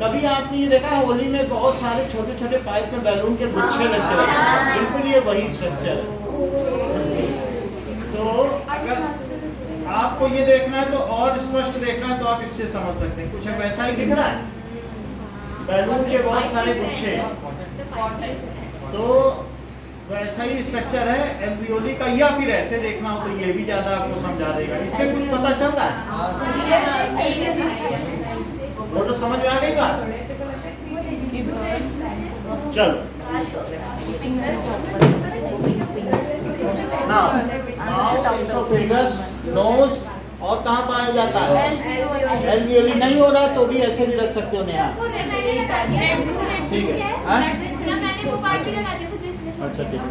कभी आपने ये देखा होली में बहुत सारे छोटे छोटे पाइप में बैलून के गुच्छे लगते हैं, बिल्कुल ये वही स्ट्रक्चर है। तो अगर आपको ये देखना है तो और स्पष्ट देखना है तो आप इससे समझ सकते हैं, कुछ वैसा ही दिख रहा है, बैलून के बहुत सारे गुच्छे हैं। तो वैसा ही स्ट्रक्चर है एल्वियोली का, या फिर ऐसे देखना हो तो ये भी ज्यादा आपको समझा देगा। इससे कुछ पता चल रहा है? वो तो समझ में आ गई बात। चलो नाउ नोज और कहाँ पाया जाता है? एल्वियोली नहीं हो रहा तो भी ऐसे भी रख सकते हो नेहा। ठीक है, हाँ? अच्छा ठीक है।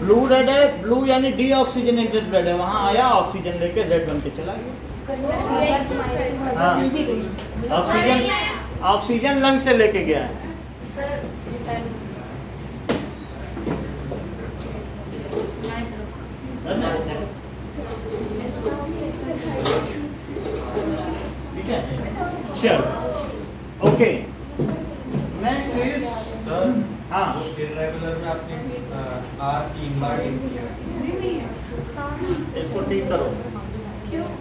ब्लू रेड है, ब्लू यानी डी ऑक्सीजनेटेड ब्लड है, वहाँ आया ऑक्सीजन लेके रेड बन के चला गया। हाँ, ऑक्सीजन लंग से लेके गया है। ठीक है, चलो ओके। नेक्स्ट इज हाँ इरेगुलर में आपने आर 3 बार टिक किया, इसको ठीक करो।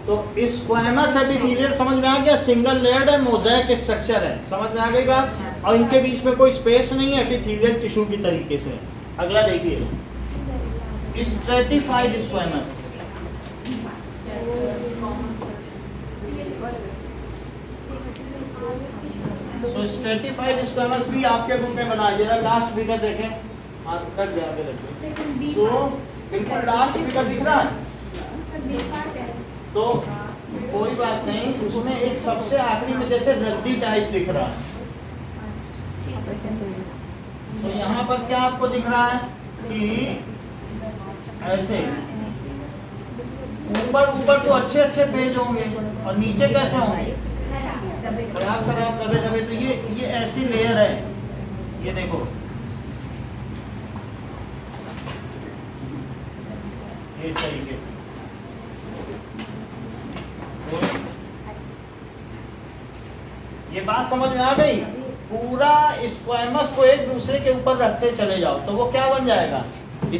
तो स्क्वैमस एपिथेलियल समझ में आ गया, सिंगल लेयर्ड है, मोज़ेक स्ट्रक्चर है, समझ में आ गई बात। और इनके बीच में कोई स्पेस नहीं है एपिथेलियल टिश्यू की तरीके से। अगला देखिए स्ट्रेटिफाइड स्क्वैमस। सो स्ट्रेटिफाइड स्क्वैमस भी आपके बुक में बनाया, जरा लास्ट फिगर देखें, हाथ तक जाके देखिए। सो बिल्कुल लास्ट फिगर दिख रहा है, तो कोई बात नहीं, उसमें एक सबसे आखिरी में जैसे रद्दी टाइप दिख रहा है। तो यहाँ पर क्या आपको दिख रहा है कि ऐसे ऊपर तो अच्छे अच्छे पेज होंगे और नीचे कैसे होंगे? खराब दबे दबे। तो ये ऐसी लेयर है, ये देखो, इस तरीके से। ये बात समझ में आ गई? पूरा स्क्वैमस को एक दूसरे के ऊपर रखते चले जाओ तो वो क्या बन जाएगा?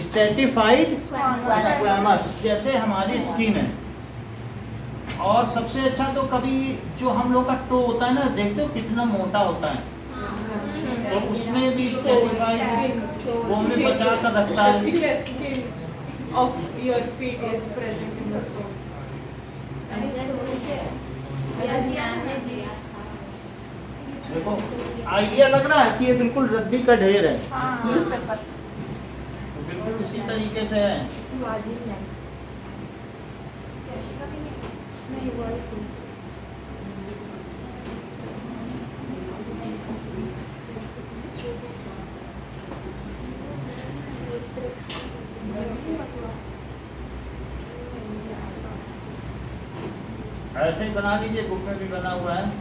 स्ट्रेटिफाइड स्क्वैमस, जैसे हमारी स्किन है। और सबसे अच्छा तो कभी जो हम लोग का टो होता है ना, देखते हो कितना मोटा होता है, तो उसमें भी स्ट्रेटिफाइड वो हमें बचा कर रखता है। of your feet is present in the soul. देखो आइडिया लग रहा है कि ये बिल्कुल रद्दी का ढेर है। उसी तरीके से है। ऐसे ही बना लीजिए, बुक में भी बना हुआ है।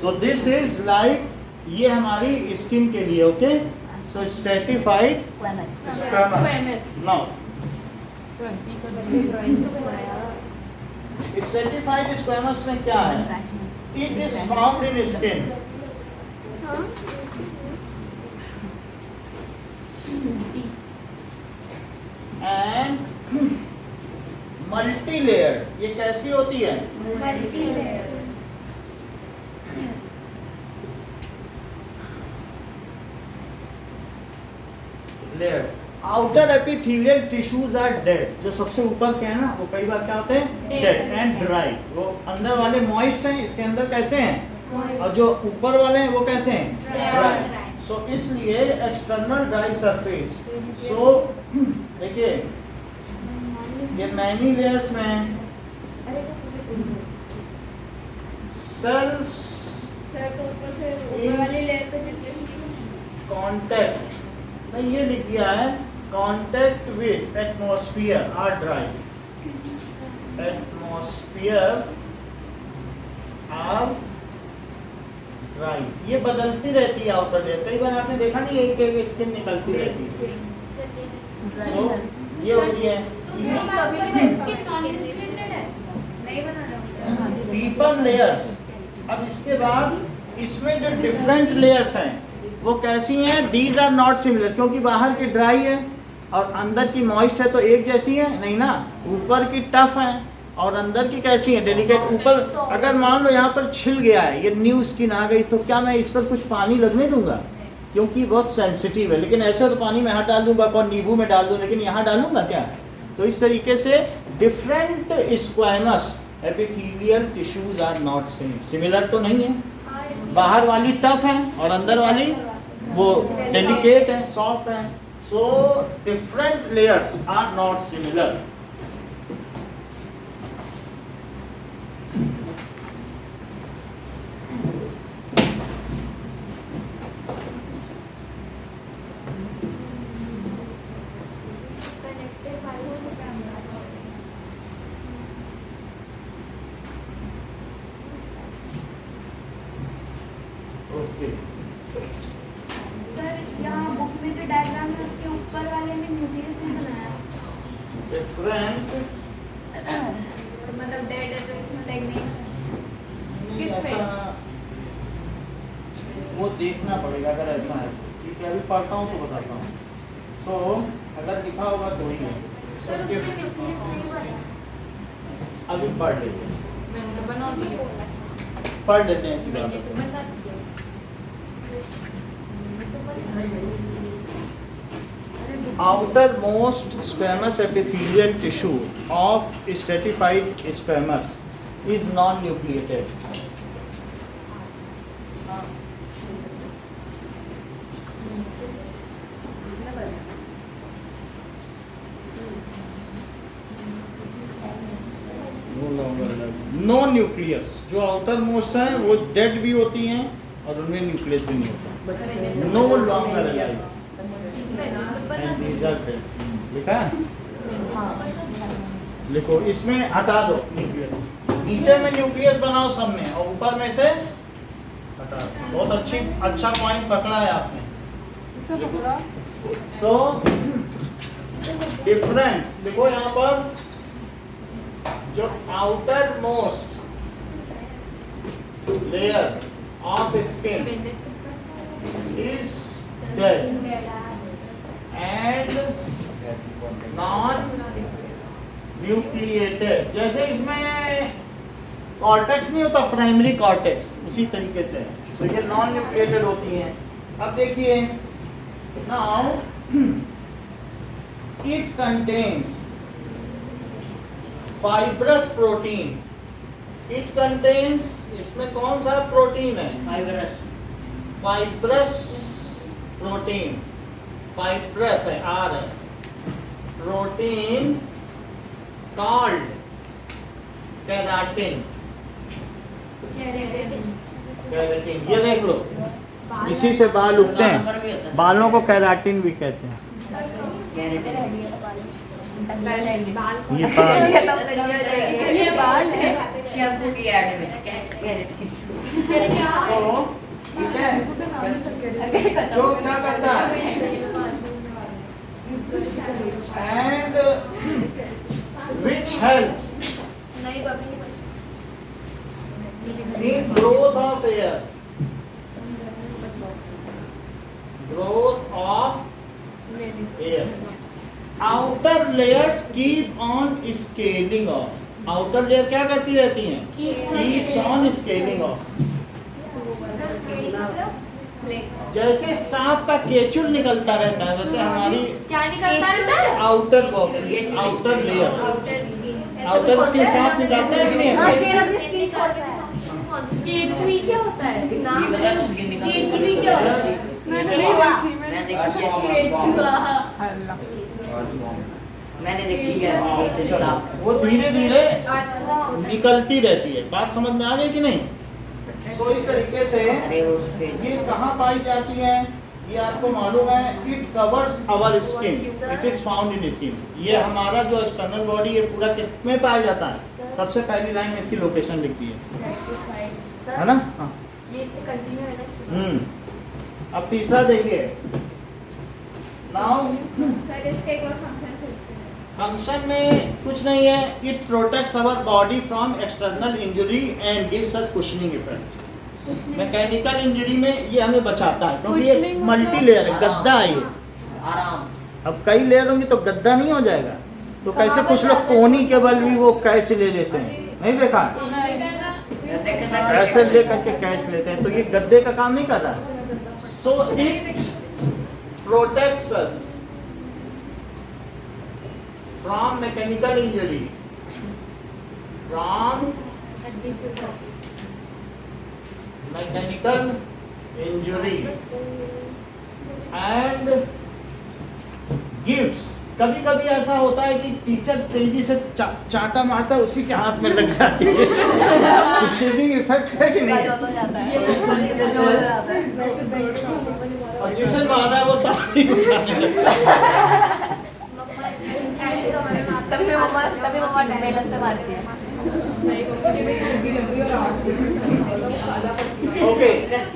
So this is like, ये हमारी स्किन के लिए, okay. So stratified squamous, no stratified squamous में क्या है? It is found in skin and multi layer. ये कैसी होती है? Multi layer. Layer. Outer epithelial tissues are dead. जो सबसे ऊपर के हैं ना, वो कई बार क्या होते हैं? Dead and dry. वो अंदर वाले मॉइस्ट हैं, इसके अंदर कैसे हैं? और जो ऊपर वाले हैं वो कैसे हैं? ड्राई। सो इसलिए एक्सटर्नल ड्राई सरफेस। सो देखिए, ये मैनी लेयर्स में सेल्स कॉन्टैक्ट, नहीं ये लिख दिया है, contact with atmosphere are dry. Atmosphere are dry. ये बदलती रहती है आउटर लेयर। कई बार आपने देखा नहीं, एक एक स्किन निकलती रहती है। So, ये होती है डीपर लेयर्स। अब इसके बाद इसमें जो डिफरेंट लेयर्स हैं वो कैसी हैं? दीज आर नॉट सिमिलर, क्योंकि बाहर की ड्राई है और अंदर की मॉइस्ट है, तो एक जैसी है नहीं ना। ऊपर की टफ है और अंदर की कैसी है? डेलिकेट। ऊपर अगर मान लो यहाँ पर छिल गया है, ये न्यू स्किन आ गई, तो क्या मैं इस पर कुछ पानी लगने दूंगा? क्योंकि बहुत सेंसिटिव है। लेकिन ऐसे तो पानी में हाथ डाल दूंगा और नींबू में डाल दूँ, लेकिन यहाँ डालूंगा क्या? तो इस तरीके से different squamous epithelial tissues are not same. Similar तो नहीं है, बाहर वाली टफ है और अंदर वाली वो डेलिकेट है, सॉफ्ट है। So different layers are not similar. Sir यहाँ बुक में जो डायग्राम है उसके ऊपर वाले में न्यूक्लियस नहीं बनाया। डिफरेंट मतलब डेड है तो इसमें लाइक नहीं ऐसा वो देखना पड़ेगा अगर ऐसा है। ठीक है, अभी पढ़ता हूँ तो बताता हूँ। तो अगर लिखा होगा तो ही है। सर उसमें न्यूक्लियस नहीं बना। अभी पढ़ लेते हैं, मैंने तो बना दिया। पढ़ लेते हैं इसी बात मैंने तो को। बता दिया। Outermost squamous epithelial tissue of stratified squamous is non-nucleated. No nucleus. जो आउटर मोस्ट है वो डेड भी होती हैं और उनमें न्यूक्लियस भी नहीं होता। No longer alive and these are dead. लिखा है? लिखो, इसमें हटा दो न्यूक्लियस। नीचे में न्यूक्लियस बनाओ सब में और ऊपर में से हटा दो। बहुत अच्छा पॉइंट पकड़ा है आपने। सो डिफरेंट लिखो यहाँ पर। जो outer most layer of skin is dead and non nucleated. जैसे इसमें कॉर्टेक्स नहीं होता, प्राइमरी कॉर्टेक्स उसी तरीके से है। सो ये नॉन न्यूक्लिएटेड होती हैं। अब देखिए, now it contains fibrous protein. It contains, इसमें कौन सा प्रोटीन है? Fibrous protein. फाइब्रस है, आर है, प्रोटीन कॉल्ड केराटिन। केराटिन, ये देख लो, इसी से बाल उगते हैं, बालों को केराटिन भी कहते हैं। ये बाल शैम्पू की ऐड में कैरेटिन। तो ठीक है, जो क्या करता है, and which helps in growth of air, growth of air. Outer layers keep on scaling of. Outer layer क्या करती रहती हैं? Keeps on scaling of. जैसे सांप का केचुल निकलता रहता है, वैसे हमारी क्या निकलता रहता है? Outer body, outer layer, outer skin सांप निकालता है कि नहीं? केचुई क्या होता है? केचुई क्या होता है? मैंने देखी है। वो धीरे धीरे निकलती रहती है। बात समझ में आ गई कि नहीं? सो इस तरीके से ये कहाँ पाई जाती है, ये आपको मालूम है। It covers our skin, it is found in skin. ये हमारा जो एक्सटर्नल बॉडी है पूरा किस में पाया जाता है? सबसे पहली लाइन में इसकी लोकेशन लिखती है ना? हाँ, ये इससे कंटिन्यू है ना। अब तीसरा देखिए, नाउ सर इसका एक और फंक्शन फिर से फंक्शन में कुछ नहीं है। It protects our body from external injury and gives us cushioning effect. Mechanical injury में ये हमें बचाता है, क्योंकि ये मल्टी लेयर है, गद्दा है ये। आराम। अब कई लेयर होंगी तो गद्दा नहीं हो जाएगा। तो कैसे कुछ लोग कोहनी के बल भी वो कैच ले लेते हैं, नहीं देखा? ऐसे ले करके कैच लेते हैं, तो ये गद्दे का काम नहीं कर रहा है। So it protects us from mechanical injury, from mechanical injury and gives। कभी कभी ऐसा होता है कि टीचर तेजी से चाटा मारता है, उसी के हाथ में लग जाती है। कुछ शेविंग इफेक्ट है कि नहीं? इस तरीके से, और जिसे मारा है वो ताली बजाने लगता है। तभी मम्मा मेलस से मारती है। ओके,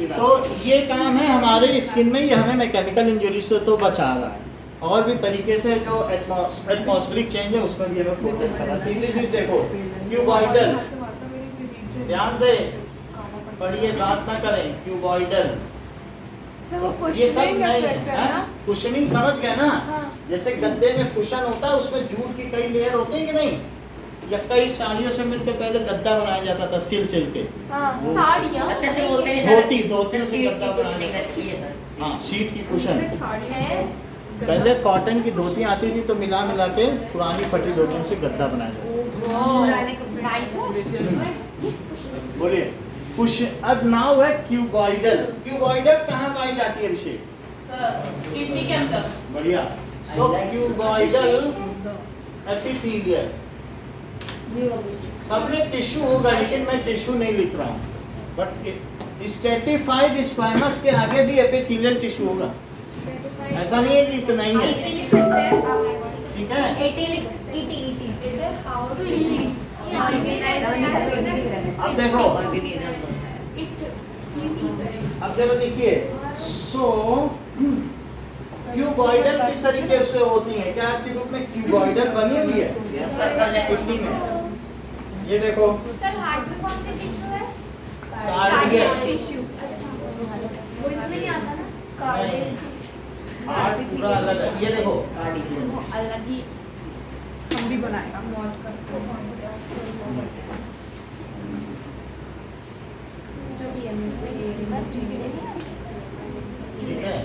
तो ये काम है हमारे स्किन में, ये हमें मैकेनिकल इंजरी से तो बचा रहा है। और भी तरीके से जो एटमॉस्फेरिक चेंज है उसमें भी हमें प्रोटेक्ट कर रहा है। तीसरी चीज देखो, क्यूबॉइडल, ध्यान से पढ़िए, बात ना करें। क्यूबॉइडल ये सब नहीं है। कुशनिंग समझ गए ना? जैसे गद्दे में कुशन होता है, उसमें जूट की कई लेयर होते हैं कि नहीं? या कई साड़ियों से मिलकर पहले गद्दा बनाया जाता था, सिल के। साड़ियाँ धोती से गद्दा बनाया जाता था। हाँ, शीट की कुशन। पहले कॉटन की धोती आती थी, तो मिला के पुरानी फटी धोतियों से गद्दा बनाया जाता। बोलिए कुछ। अब नाउ है क्यूबॉइडल। क्यूबॉइडल कहाँ पाई जाती है अभिषेक? किडनी के अंदर। बढ़िया। सो क्यूबॉइडल एपिथेलियल, सब में टिश्यू होगा, लेकिन मैं टिश्यू नहीं लिख रहा हूँ। बट स्ट्रेटिफाइड स्क्वामस के आगे भी एपिथेलियल टिश्यू होगा। ऐसा नहीं है कि इतना ही है, ठीक है? अब देखो, अब जरा देखिए। सो क्यूबॉइडल किस तरीके से होती है? क्या आपके ग्रुप में क्यूबॉइडल बनी हुई है किडनी में? ये देखो, सर हार्ट में कौन सी टिश्यू है? Cardiac tissue. वो इसमें नहीं आता ना? कार्डियक हार्ट पूरा अलग है। ये देखो, अलग ही हम भी बनाएगा। ठीक है,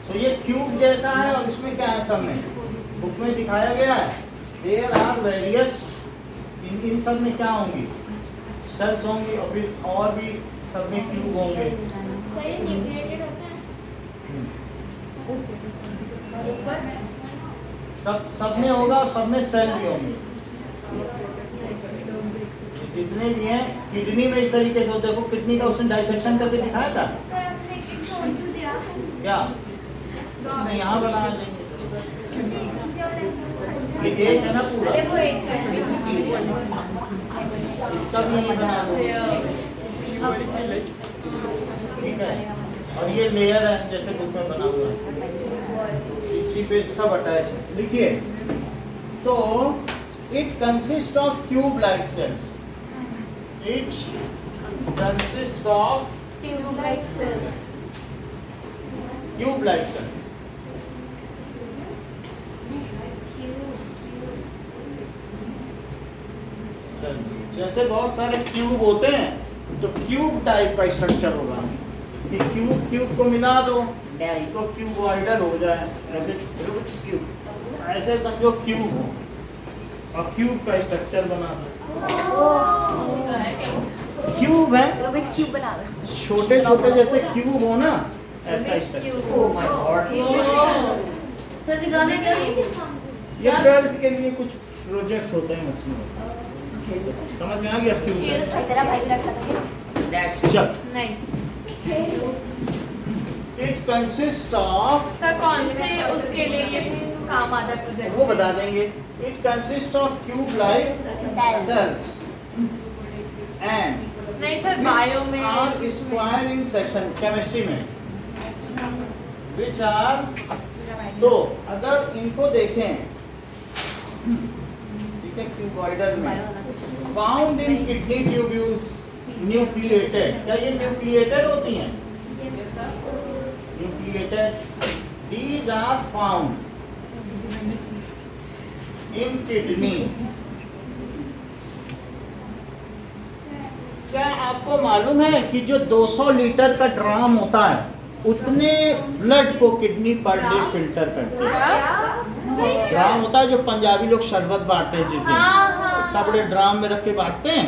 सो ये क्यूब जैसा है और इसमें क्या है, सब में बुक में दिखाया गया है, देयर आर वेरियस, इन सब में क्या होंगी, सेल्स होंगी और फिर और भी सब में क्यूब होंगे। सर ये न्यूक्लिएटेड होता है। सब में होगा और सब में सेल भी होंगे, जितने भी हैं। किडनी में इस तरीके से, देखो किडनी का उसने डाइसेक्शन करके दिखाया था सर आपने एक छोड़ क्यों दिया? क्या, उसने यहाँ बना देंगे, ये एक है ना पूरा, अरे वो एक है। इसका भी यही बना दो, ठीक है। और ये लेयर है जैसे बुक में बना हुआ है, इसी पे सब अटैच है। लिखिए, तो it consist of cube like cells, it consist of tube like cells. Cube like cells. जैसे बहुत सारे क्यूब होते हैं तो क्यूब टाइप का स्ट्रक्चर होगा कि क्यूब को मिला दो तो क्यूबॉइडल हो जाए, ऐसे रूबिक्स क्यूब, ऐसे समझो क्यूब हो और क्यूब का स्ट्रक्चर बना दो। क्यूब है, रूबिक्स क्यूब बना दो। छोटे छोटे जैसे क्यूब हो ना, ऐसा structure. Oh my God, sir दिखाने का ये 12th के लिए कुछ प्रोजेक्ट होते हैं उसमें, समझ में आ गया क्यूब है। तेरा भाई रखा था दैट्स चल, नहीं। इट कंसिस्ट ऑफ, सर कौन से उसके लिए ये काम आता है प्रोजेक्ट? वो बता देंगे। It consist of cube like cells and नहीं सर बायो में are square in section, chemistry में, विच आर, तो अगर इनको देखें, ठीक है, क्यूबॉइडल में found in kidney tubules nucleated, क्या ये न्यूक्लिएटेड होती हैं? Nucleated, these are found in kidney। क्या आपको मालूम है कि जो 200 लीटर का ड्राम होता है उतने ब्लड को किडनी पर डे फिल्टर करती है। ड्राम होता है जो पंजाबी लोग शरबत बांटते हैं जिस दिन, इतना बड़े ड्राम में रख के बांटते हैं,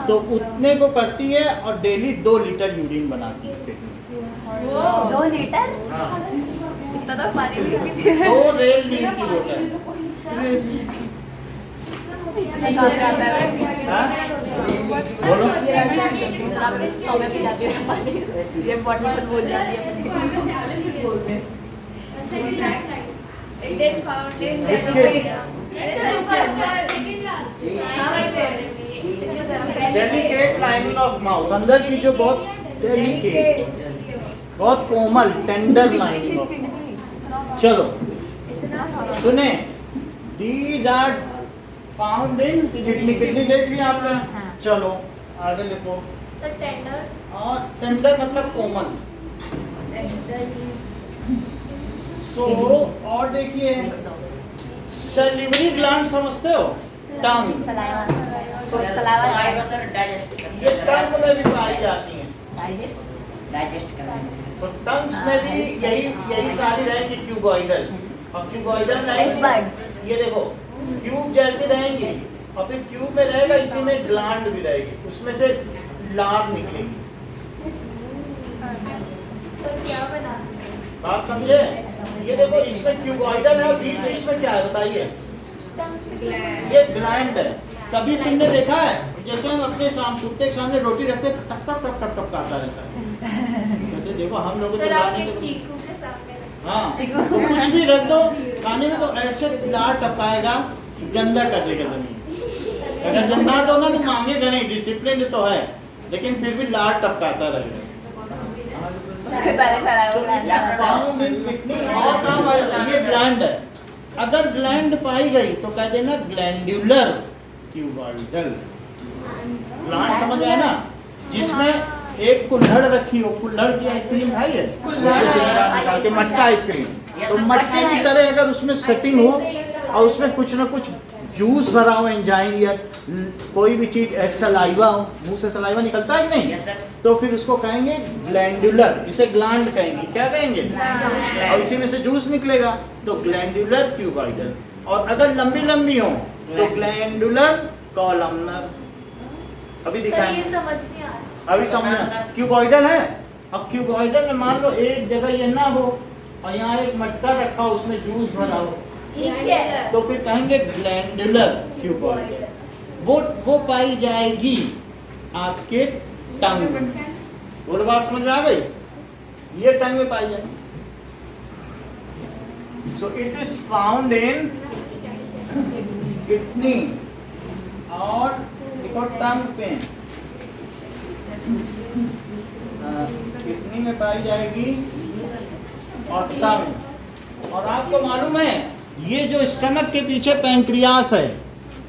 तो उतने को करती है और डेली 2 लीटर यूरिन बनाती है किडनी। 2 लीटर? हाँ, इतना तो पानी भी पीती है। 2 रेल नील की बोतल। हाँ? बोलो। ये बॉटल बोल जाती है। डेलिकेट लाइनिंग ऑफ माउथ, अंदर की जो बहुत डेलिकेट, बहुत कोमल टेंडर लाइनिंग ऑफ माउथ। चलो सुने, these are found in kidney, kidney देख लिया आपने, चलो आगे लिखो। टेंडर, और टेंडर मतलब कोमल। सो और देखिए, सैलिवरी ग्लैंड समझते हो, टंग, सलाइवा सर डाइजेस्ट ये टंग में भी पाई जाती हैं। डाइजेस्ट करने, तो टंग्स में भी यही सारी रहेंगी क्यूबॉइडल, और क्यूबॉइडल रहेंगी, ये देखो क्यूब जैसे रहेंगी, और फिर क्यूब में रहेगा, इसी में ग्लैंड भी रहेगी, उसमें से लार निकलेगी। बात समझे? ये देखो इसमें क्यूबॉइडल है, बीच में इसमें क्या है बताइए? ये ग्लैंड है। कभी तुमने देखा है जैसे हम अपने कुत्ते के सामने रोटी रखते हैं, टप टप टप टप टप आता रहता है, तो देखो हम लोग चीकू के सामने हाँ, तो कुछ भी रख दो खाने में तो ऐसे लार टपकाएगा, गंदा कटेगा जमीन। अगर जन्ना दो ना तो मांगेगा नहीं, डिसिप्लिन तो है, लेकिन फिर भी लार टपकाता रहेगा। और काम आएगा, ये ग्लैंड है, अगर ग्लैंड पाई गई तो कह देना ग्लैंडुलर क्यूबॉइडल। ग्लैंड समझ गए ना, जिसमें एक कुल्हड़ रखी हो, कुल्हड़ की आइसक्रीम खाई है, निकाल के मटका आइसक्रीम, तो मटके की तरह अगर उसमें सेटिंग हो और उसमें कुछ ना कुछ जूस भरा हो एंजाइम या कोई भी चीज सलाइवा हो, मुंह से सलाइवा निकलता है कि नहीं, Yes, sir. तो फिर उसको कहेंगे ग्लैंडुलर, इसे ग्लैंड कहेंगे, क्या कहेंगे, और इसी में से जूस निकलेगा तो ग्लैंडुलर क्यूबॉइडल। और अगर लंबी लंबी हो तो ग्लैंडुलर कॉलमनर। अभी सर दिखाएंगे, ये समझ नहीं आ रहा। अभी समझना। क्यूबॉइडल है, अब क्यूबॉइडल में मान लो एक जगह ये ना हो और यहाँ एक मटका रखा हो उसमें जूस भरा हो, तो फिर कहेंगे ग्लैंडुलर क्यूबॉइडल। वो पाई जाएगी आपके टंग में। बोलो बात समझ में आ गई, ये टंग में पाई जाएगी। So it is found in kidney और टंग पे, किडनी में पाई जाएगी और टंग। और आपको मालूम है ये जो स्टमक के पीछे पैंक्रियास है,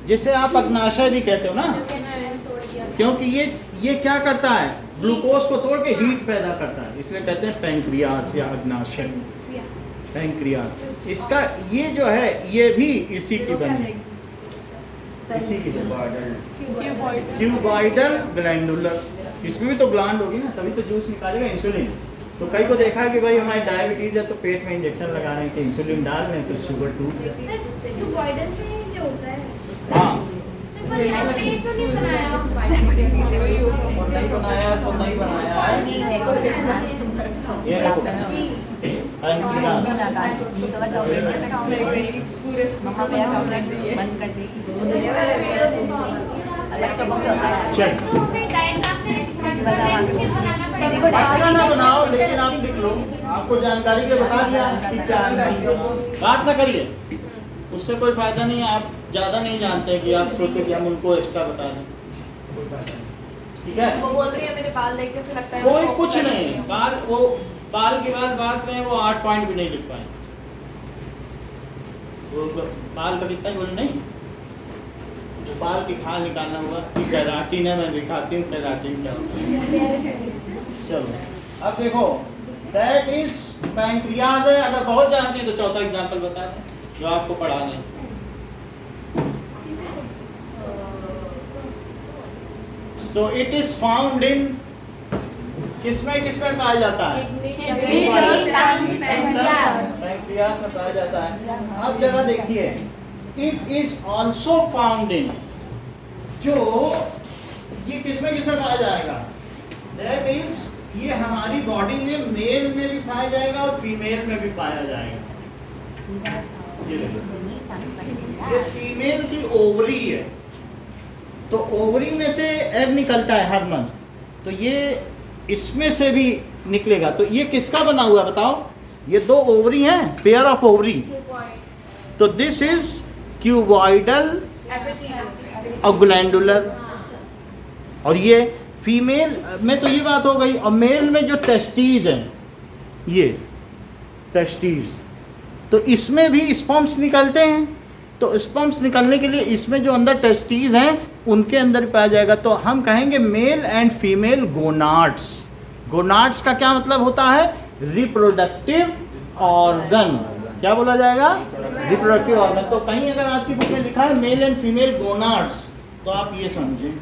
जिसे आप अग्नाशय भी कहते हो ना, क्योंकि ये क्या करता है, ग्लूकोज को तोड़ के हीट पैदा करता है, इसलिए कहते हैं पैंक्रियास या अग्नाशय। पैंक्रियास इसका ये जो है ये भी इसी की बनी, इसी की क्यूबॉइडल ग्लैंडुलर। इसमें भी तो ग्लैंड होगी ना, तभी तो जूस निकालेगा इंसुलिन। तो कई को देखा कि भाई हमारी डायबिटीज है तो पेट में इंजेक्शन लगा रहे हैं कि इंसुलिन डाल रहे हैं तो शुगर टूट गया। हाँ और नहीं बनाया तो नहीं बनाया है, ये देखो ना बनाओ, लेकिन आप लिख लो, आपको जानकारी के बता दिया कि क्या बात ना करिए, उससे कोई फायदा नहीं है। आप ज्यादा नहीं जानते कि आप सोचो कि हम उनको एक्स्ट्रा बता दें, कोई फायदा नहीं, ठीक है। वो बोल रही है मेरे बाल देख के ऐसा लगता है कोई कुछ नहीं, बाल की बात में वो 8 पॉइंट भी नहीं लिख पाए, वो बाल का कितना बोले नहीं, वो बाल की खाल निकालना होगा कि केराटिन है, मैं दिखाती हूँ केराटिन क्या होता है। चलो अब देखो, दैट इज पैंक्रियाज है। अगर बहुत जानती है तो चौथा एग्जांपल बता दें जो आपको पढ़ाना है। सो इट इज फाउंड इन किसमें पाया जाता है, पैंक्रियास में पाया जाता है। अब जरा देखिए, it is also found in, जो ये किसमें पाया जाएगा, दैट इज ये हमारी बॉडी में मेल में भी पाया जाएगा और फीमेल में भी पाया जाएगा। ये फीमेल की ओवरी है, तो ओवरी में से एग निकलता है हर मंथ, तो ये इसमें से भी निकलेगा। तो ये किसका बना हुआ बताओ, ये 2 ओवरी हैं, पेयर ऑफ ओवरी, तो दिस इज क्यूबॉइडल और ग्लैंडुलर। और ये फीमेल में तो ये बात हो गई, और मेल में जो टेस्टीज हैं, ये टेस्टीज, तो इसमें भी स्पर्म्स निकलते हैं। तो स्पर्म्स निकलने के लिए इसमें जो अंदर टेस्टीज हैं उनके अंदर पाया जाएगा। तो हम कहेंगे male and female gonads. Gonads का क्या मतलब होता है, रिप्रोडक्टिव ऑर्गन। क्या बोला जाएगा, रिप्रोडक्टिव ऑर्गन। तो कहीं अगर आपकी बुक में लिखा है मेल एंड फीमेल गोनाड्स, तो आप ये समझें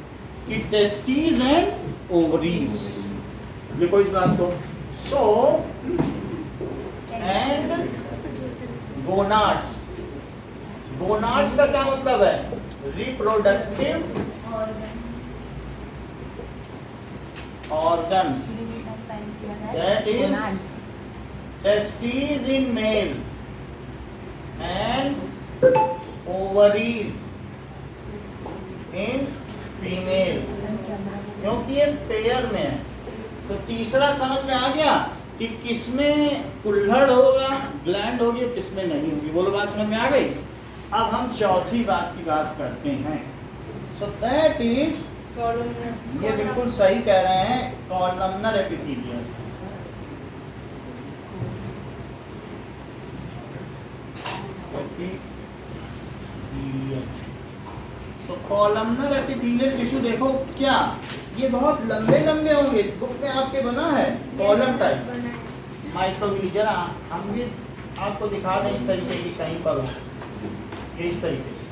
कि टेस्टीज एंड ओवरीज, देखो इस बात को। सो एंड गोनाड्स, गोनाड्स का क्या मतलब है, reproductive organs, that is testes in male and ovaries in female, क्योंकि ये पेयर में है। तो तीसरा समझ में आ गया कि किसमें कुल्हड़ होगा, ग्लैंड होगी, किसमें नहीं होगी। बोलो बात समझ में आ गई। अब हम चौथी बात की बात करते हैं। सो दैट इज, ये बिल्कुल सही कह रहे हैं, कॉलमनर एपिथेलियम। सो कॉलमनर एपिथेलियल टिश्यू देखो क्या, ये बहुत लंबे लंबे होंगे, बुक में आपके बना है कॉलम टाइप माइक्रोविली। जरा हम भी आपको दिखा दें इस तरीके की, कहीं पर हो ये इस तरीके से,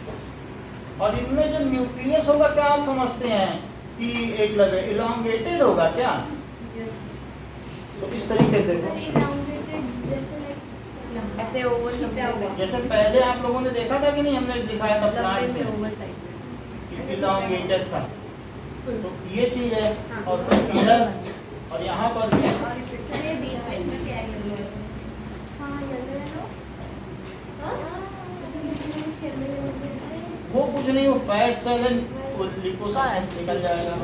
और इनमें जो न्यूक्लियस होगा क्या आप समझते हैं कि एक लगे इलोंगेटेड होगा क्या? तो इस तरीके से देखो, ऐसे ओवल होगा, जैसे पहले आप लोगों ने देखा था कि नहीं, हमने दिखाया था प्लांट्स में इलोंगेटेड था, तो ये चीज है। और फिर इधर और यहाँ पर भी वो कुछ नहीं, वो फैट सेल है, वो लिपोसक्शन निकल जाएगा।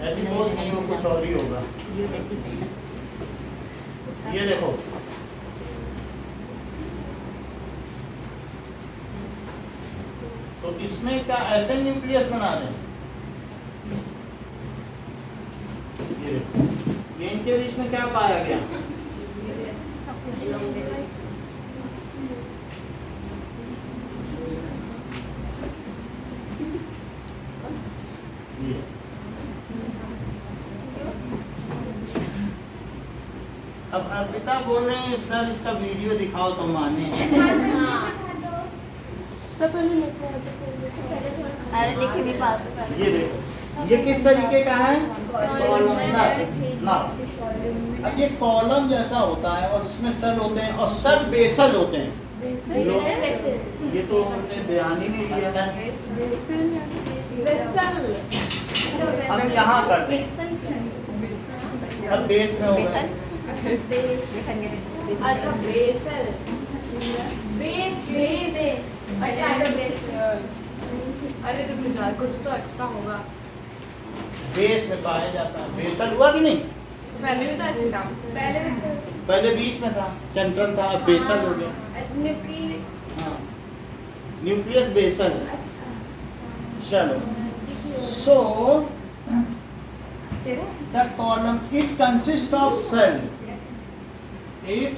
एडिपोज नहीं, वो कुछ और ही होगा। ये देखो, तो इसमें क्या ऐसे न्यूक्लियस बना दें? ये देखो, ये इनके बीच में क्या पाया गया? ये अब अर्पिता बोल रहे हैं सर इसका वीडियो दिखाओ तो माने। ये देखो, ये किस तरीके का है? कॉलमनर। अब ये कॉलम जैसा होता है और इसमें सेल होते हैं और सेल बेसल होते हैं। ये तो हमने ध्यान ही नहीं दिया। हम यहाँ करते हैं, अब बेस में होगा। अच्छा बेसल, बेस बेस, अरे तो मुझे कुछ तो एक्स्ट्रा होगा। बेस में पाया जाता है। बेसल हुआ कि नहीं? पहले भी तो एक्स्ट्रा, पहले बीच में था, सेंट्रल था, अब बेसल हो गया। हाँ, न्यूक्लियस बेसल। चलो, so the column it consists of cell. It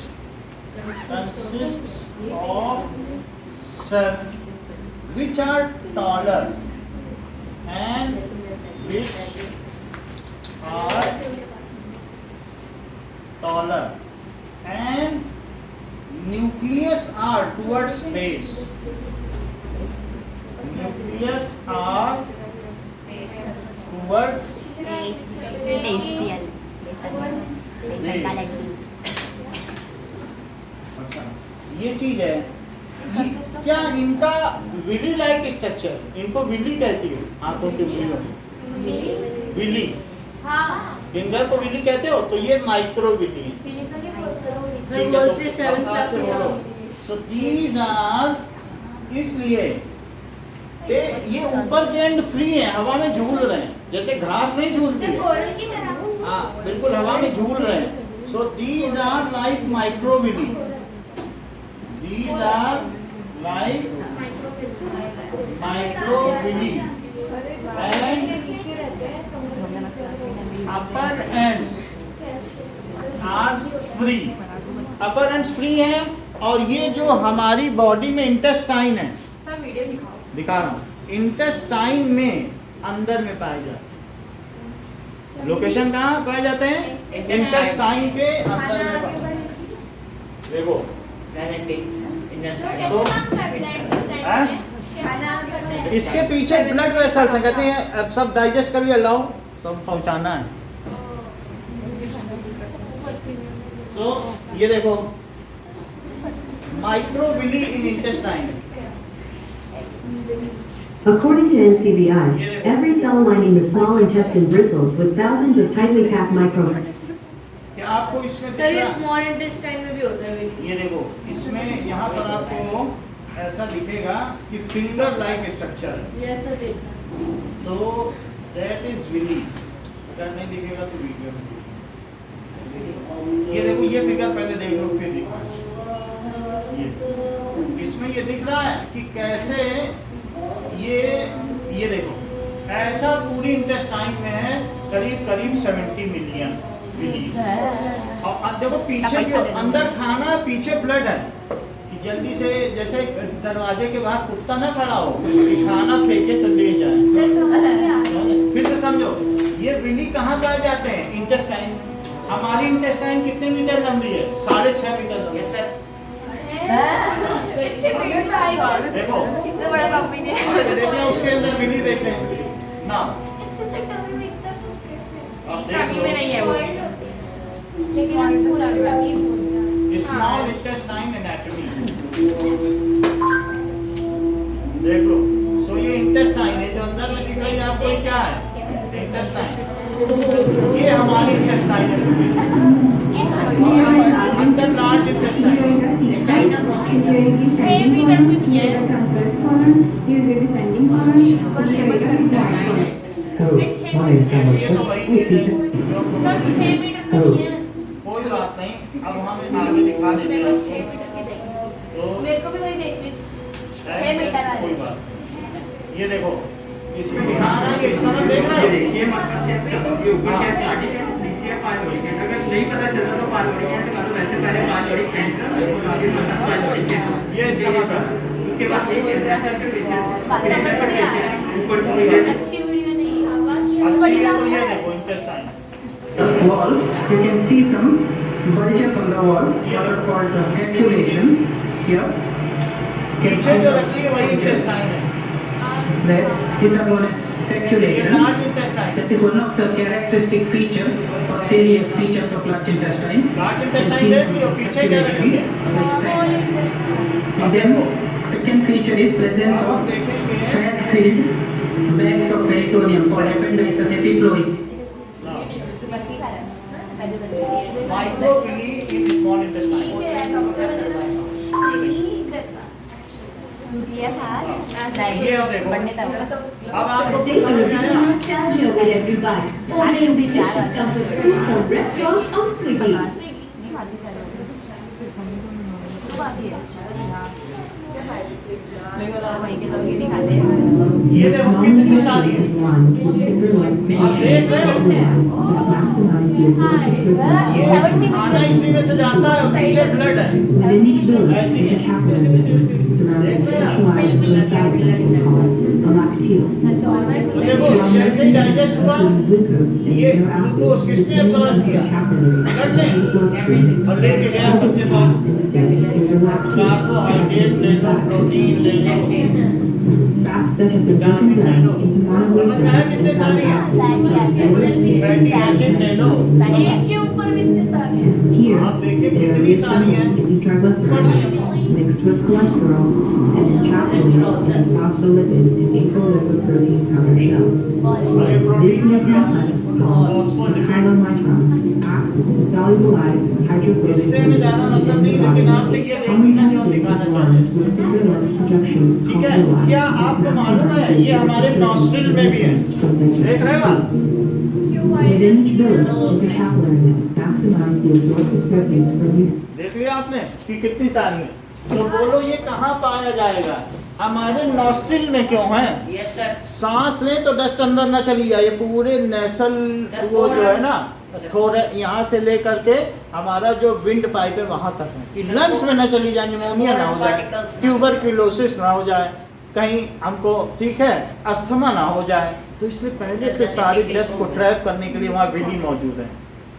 consists of cell which are taller and which are taller and nucleus are towards base. Nucleus are towards अच्छा, ये चीज है। क्या इनका विली लाइक स्ट्रक्चर, इनको Willie कहती है, आंखों की विली, फिंगर को विली कहते हो, तो ये माइक्रो विली है। सो दीज आर, इसलिए ये ऊपर के एंड फ्री है, हवा में झूल रहे हैं, जैसे घास नहीं झूलती है। हाँ बिल्कुल, हवा में झूल रहे हैं। So these are like microvilli, these are like microvilli and upper ends are free. Upper ends free है, और ये जो हमारी बॉडी में इंटेस्टाइन है, सर वीडियो दिखाओ, दिखा रहा हूँ, इंटेस्टाइन में अंदर में पाए जाते हैं। लोकेशन कहाँ पाए जाते हैं? इंटेस्टाइन के अंदर में पाए। देखो इसके पीछे ब्लड वेसल्स हैं, कहते हैं अब सब डाइजेस्ट कर लिया, लाओ सब पहुंचाना है। सो ये देखो, microvilli in intestine. According to NCBI, every cell lining the small intestine bristles with thousands of tightly packed micro. क्या आपको इसमें सर ये स्मॉल इंटेस्टाइन में भी होता है? ये देखो, इसमें यहाँ पर आपको ऐसा दिखेगा कि फिंगर लाइक स्ट्रक्चर है। यस सर, तो दैट इज विली। अगर नहीं दिखेगा तो वीडियो में। ये देखो, ये फिगर पहले देख लो फिर दिखा। इसमें ये दिख रहा है कि कैसे ये देखो, ऐसा पूरी इंटेस्टाइन में है करीब 70 मिलियन विलीज। और देखो पीछे जो अंदर खाना, पीछे ब्लड है, कि जल्दी से जैसे दरवाजे के बाहर कुत्ता ना खड़ा हो कि खाना फेंके तो ले जाए। फिर से समझो, ये विली कहाँ पाए जाते हैं? इंटेस्टाइन। हमारी इंटेस्टाइन कितने मीटर लंबी है? 6.5 मीटर लंबी। देखो इतना बड़ा टॉपिक है। देखना उसके अंदर मिली देखें ना, अब देख में नहीं है वो। लेकिन हम पूरा अभी स्मॉल इंटेस्टाइन एनाटॉमी देख लो। सो ये इंटेस्टाइन है जो अंदर में दिख रही है आपको, ये क्या है? इंटेस्टाइन। ये हमारी इंटेस्टाइन है, अंदर लार्ज इंटेस्टाइन। चाइना बहुत है। Hello, my name is Howard ये तो Sir. वही Hey, चीज है teacher. जो हमको सर बताई। 6 मीटर तो नहीं है। कोई बात नहीं, अब हम आगे दिखा देते मेरे हैं को 6 मीटर की देखनी है। तो मेरे को भी वही देखनी है। 6 मीटर आ कोई रही बात। ये देखो इसमें दिखा रहा है, ये स्टमक देख रहे हो? देखिए मतलब ये ऊपर क्या है, आगे क्या है, नीचे है पालवड़ी के। अगर नहीं पता चलता तो पालवड़ी के मालूम, वैसे पहले पालवड़ी एंटर और आगे मानस पालवड़ी के। ये स्टमक है। उसके बाद ये ऐसा फिर नीचे ऊपर से अच्छी वीडियो नहीं है। आवाज अच्छी है तो ये देखो intestine. wall, you can see some bulges on the wall, what are called circulations here. You can पीछे see जो some रखी है वही bulges इंटेस्टाइन है। there. These are known as ये circulations. Large intestine. That is one of the characteristic features, salient features of large intestine. Large You can intestine see देख लियो, some पीछे क्या रखी है? circulations like sacs. And then second feature is presence अब of देखेंगे fat-filled bags of peritoneum called ependyces epiploid. Microvilli in small intestine. ये अब देखो, अब आपको कुछ समझ में आया? Nostalgia with every bite. Only delicious comfort food from restaurants on Swiggy. ये The देखो small कितनी सारी intestine है। is lined with interlocked connections that maximize the absorptive surface ये खाना इसी में से जाता है और पीछे ब्लड है। Within each villus is a capillary network surrounding a specialized lymphatic vessel called a lacteal. तो देखो जैसे ही डाइजेस्ट हुआ, Glucose and ये amino acids ग्लूकोज is किसने moved एब्जॉर्ब into किया? the capillaries blood and the bloodstream. ने और लेके गया सबके पास। Instead, in the lacteal, carbohydrate ले लो, प्रोटीन ले लो, fats that have been broken down into monoglycerides and fatty acids are absorbed fatty acid ले लो। एक के ऊपर भी इतने सारे हैं। Here, आप देखिए they are कितनी सारी हैं। reassembled into triglycerides mixed with cholesterol and encapsulated in phospholipid and apolipoprotein protein powder shell. This new complex, called the chylomicron, acts to solubilize hydrochloric इससे हमें ज़्यादा मतलब नहीं, लेकिन आपने ये देखी ना जो दिखाना चाहते हैं। with indolent projections ठीक called है, villi क्या that आपको मालूम है maximize ये हमारे the नॉस्ट्रिल में भी है? देख रहे हो आप? Within each villus is a capillary that maximize the absorptive surface for nutrients. देख लिया आपने कि कितनी सारी है। तो बोलो ये कहाँ पाया जाएगा? हमारे नॉस्ट्रिल में क्यों है? Yes sir. सांस लें तो डस्ट अंदर ना चली जाए, ये पूरे नेसल वो जो है ना, थोड़े यहाँ से लेकर के हमारा जो विंड पाइप है वहाँ तक है कि लंग्स में ना चली जाए, निमोनिया ना हो जाए, ट्यूबरक्यूलोसिस ना हो जाए, कहीं हमको ठीक है अस्थमा ना हो जाए। तो इसलिए पहले से सारी डस्ट को ट्रैप करने के लिए वहाँ विली मौजूद है,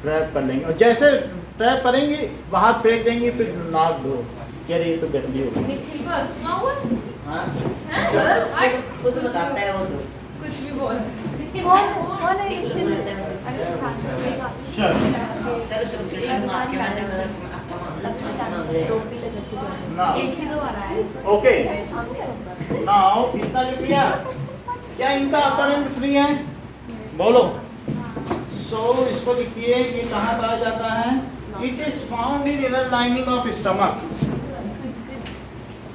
ट्रैप कर लेंगे और जैसे ट्रैप करेंगे बाहर फेंक देंगे, फिर नाक धो कह रही ये तो गंदी हो गई। निखिल को अस्थमा हुआ? हाँ हैं? खुद बताता है वो तो। कुछ भी बोल। कौन है निखिल? अच्छा, चलो सर सुनने के मास्क के अंदर मतलब अस्थमा ना एक ही दो आ रहा है। ओके नाउ इतना लिख लिया, क्या इनका अपर एंड फ्री है? बोलो। सो इसको लिखिए, ये कहाँ पाया जाता है? It is found in inner lining of stomach.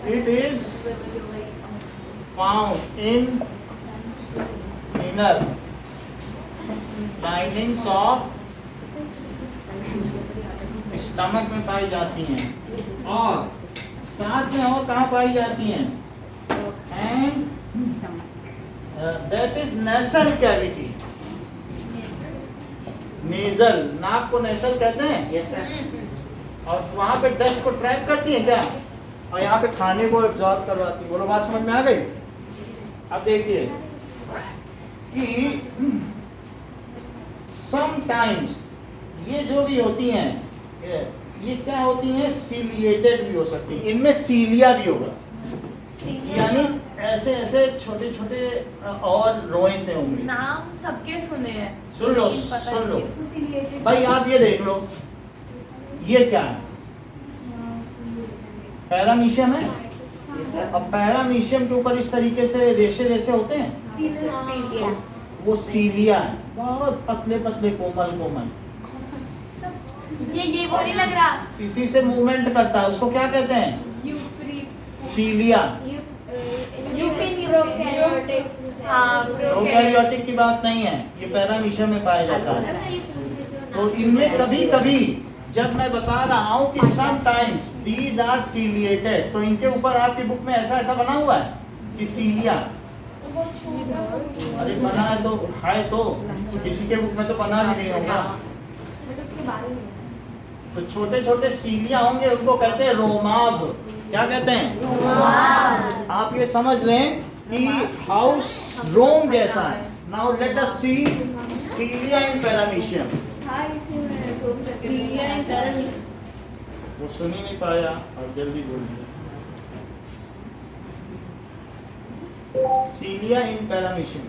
It is found in inner linings of stomach में पाई जाती हैं और साथ में और कहाँ पाई जाती हैं? And that is nasal cavity. Nasal, नाक को नेसल कहते हैं। Yes sir. और वहाँ पे डस्ट को ट्रैप करती है क्या, और यहाँ पे खाने को एब्जॉर्ब करवाती है। बोलो बात समझ में आ गई? अब देखिए कि समटाइम्स ये जो भी होती हैं ये क्या होती हैं, सीलिएटेड भी हो सकती हैं, इनमें सीलिया भी होगा, यानी ऐसे ऐसे छोटे छोटे और रोए से होंगे। नाम सबके सुने हैं, सुन लो लेकिन पता सुन लो नहीं इसको affiliated भाई, आप ये देख लो, ये क्या है, पैरामीशियम है। अब पैरामीशियम के ऊपर इस तरीके से रेशे रेशे होते हैं, पीलिया। वो सीलिया है, बहुत पतले पतले कोमल कोमल, ये वो नहीं लग रहा। इसी से मूवमेंट करता है, उसको क्या कहते हैं, सीलिया। प्रोकैरियोटिक की बात नहीं है, ये पैरामीशियम में पाया जाता है। तो इनमें कभी कभी जब मैं बता रहा हूँ कि समटाइम्स दीज आर सीलिएटेड, तो इनके ऊपर आपकी बुक में ऐसा ऐसा बना हुआ है कि सीलिया। अरे बना है तो किसी के बुक में तो बना भी नहीं होगा। तो छोटे छोटे सीलिया होंगे, उनको कहते हैं रोमाब। क्या कहते हैं, आप ये समझ लें कि हाउस रोम जैसा है। Now let us see cilia in paramecium. वो सुन ही नहीं पाया, अब जल्दी बोल दिया। सीलिया इन पैरामीशियम,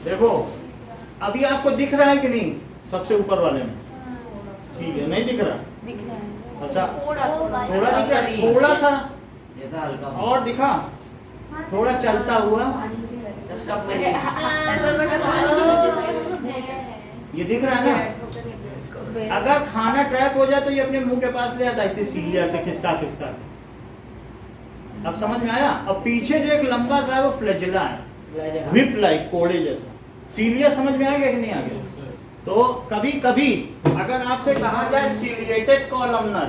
देखो अभी आपको दिख रहा है कि नहीं, सबसे ऊपर वाले में सीलिया नहीं दिख रहा, अच्छा थोड़ा दिख रहा, थोड़ा सा और दिखा, थोड़ा चलता हुआ, ये दिख रहा है ना। अगर खाना ट्रैप हो जाए तो ये अपने मुंह के पास ले आता है, इसे सीलिया से खिसका खिसका। अब समझ में आया। अब पीछे जो एक लंबा सा है वो फ्लैजिला है, विप लाइक, कोड़े जैसा। सीलिया समझ में आ गया कि नहीं आ गया। तो कभी कभी अगर आपसे कहा जाए सीलिएटेड कॉलमनर,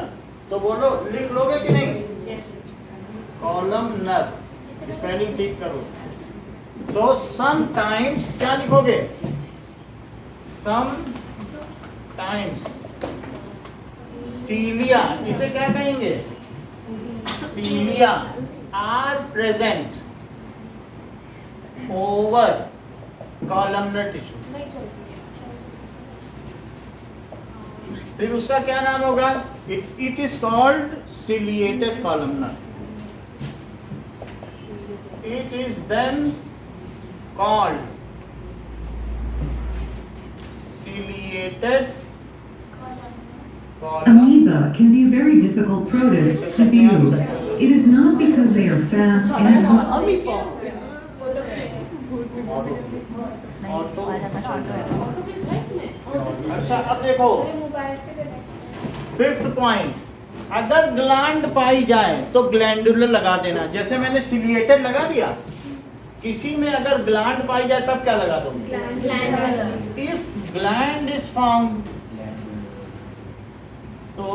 तो बोलो, लिख लोगे कि नहीं, कॉलमनर, स्पेलिंग ठीक करो। सो समटाइम्स क्या लिखोगे, समटाइम्स सीलिया, इसे क्या कहेंगे, cilia are present over columnar tissue. फिर उसका क्या नाम होगा, it is called ciliated columnar. It is then called ciliated Amoeba can be a very difficult protist to view. It is not because they are fast and अच्छा अब देखो, fifth point, अगर gland पाई जाए तो ग्लैंडुलर लगा देना। जैसे मैंने सीलिएटेड लगा दिया, किसी में अगर ग्लैंड पाई जाए तब क्या लगा दोगे, इफ ग्लैंड इज फाउंड, तो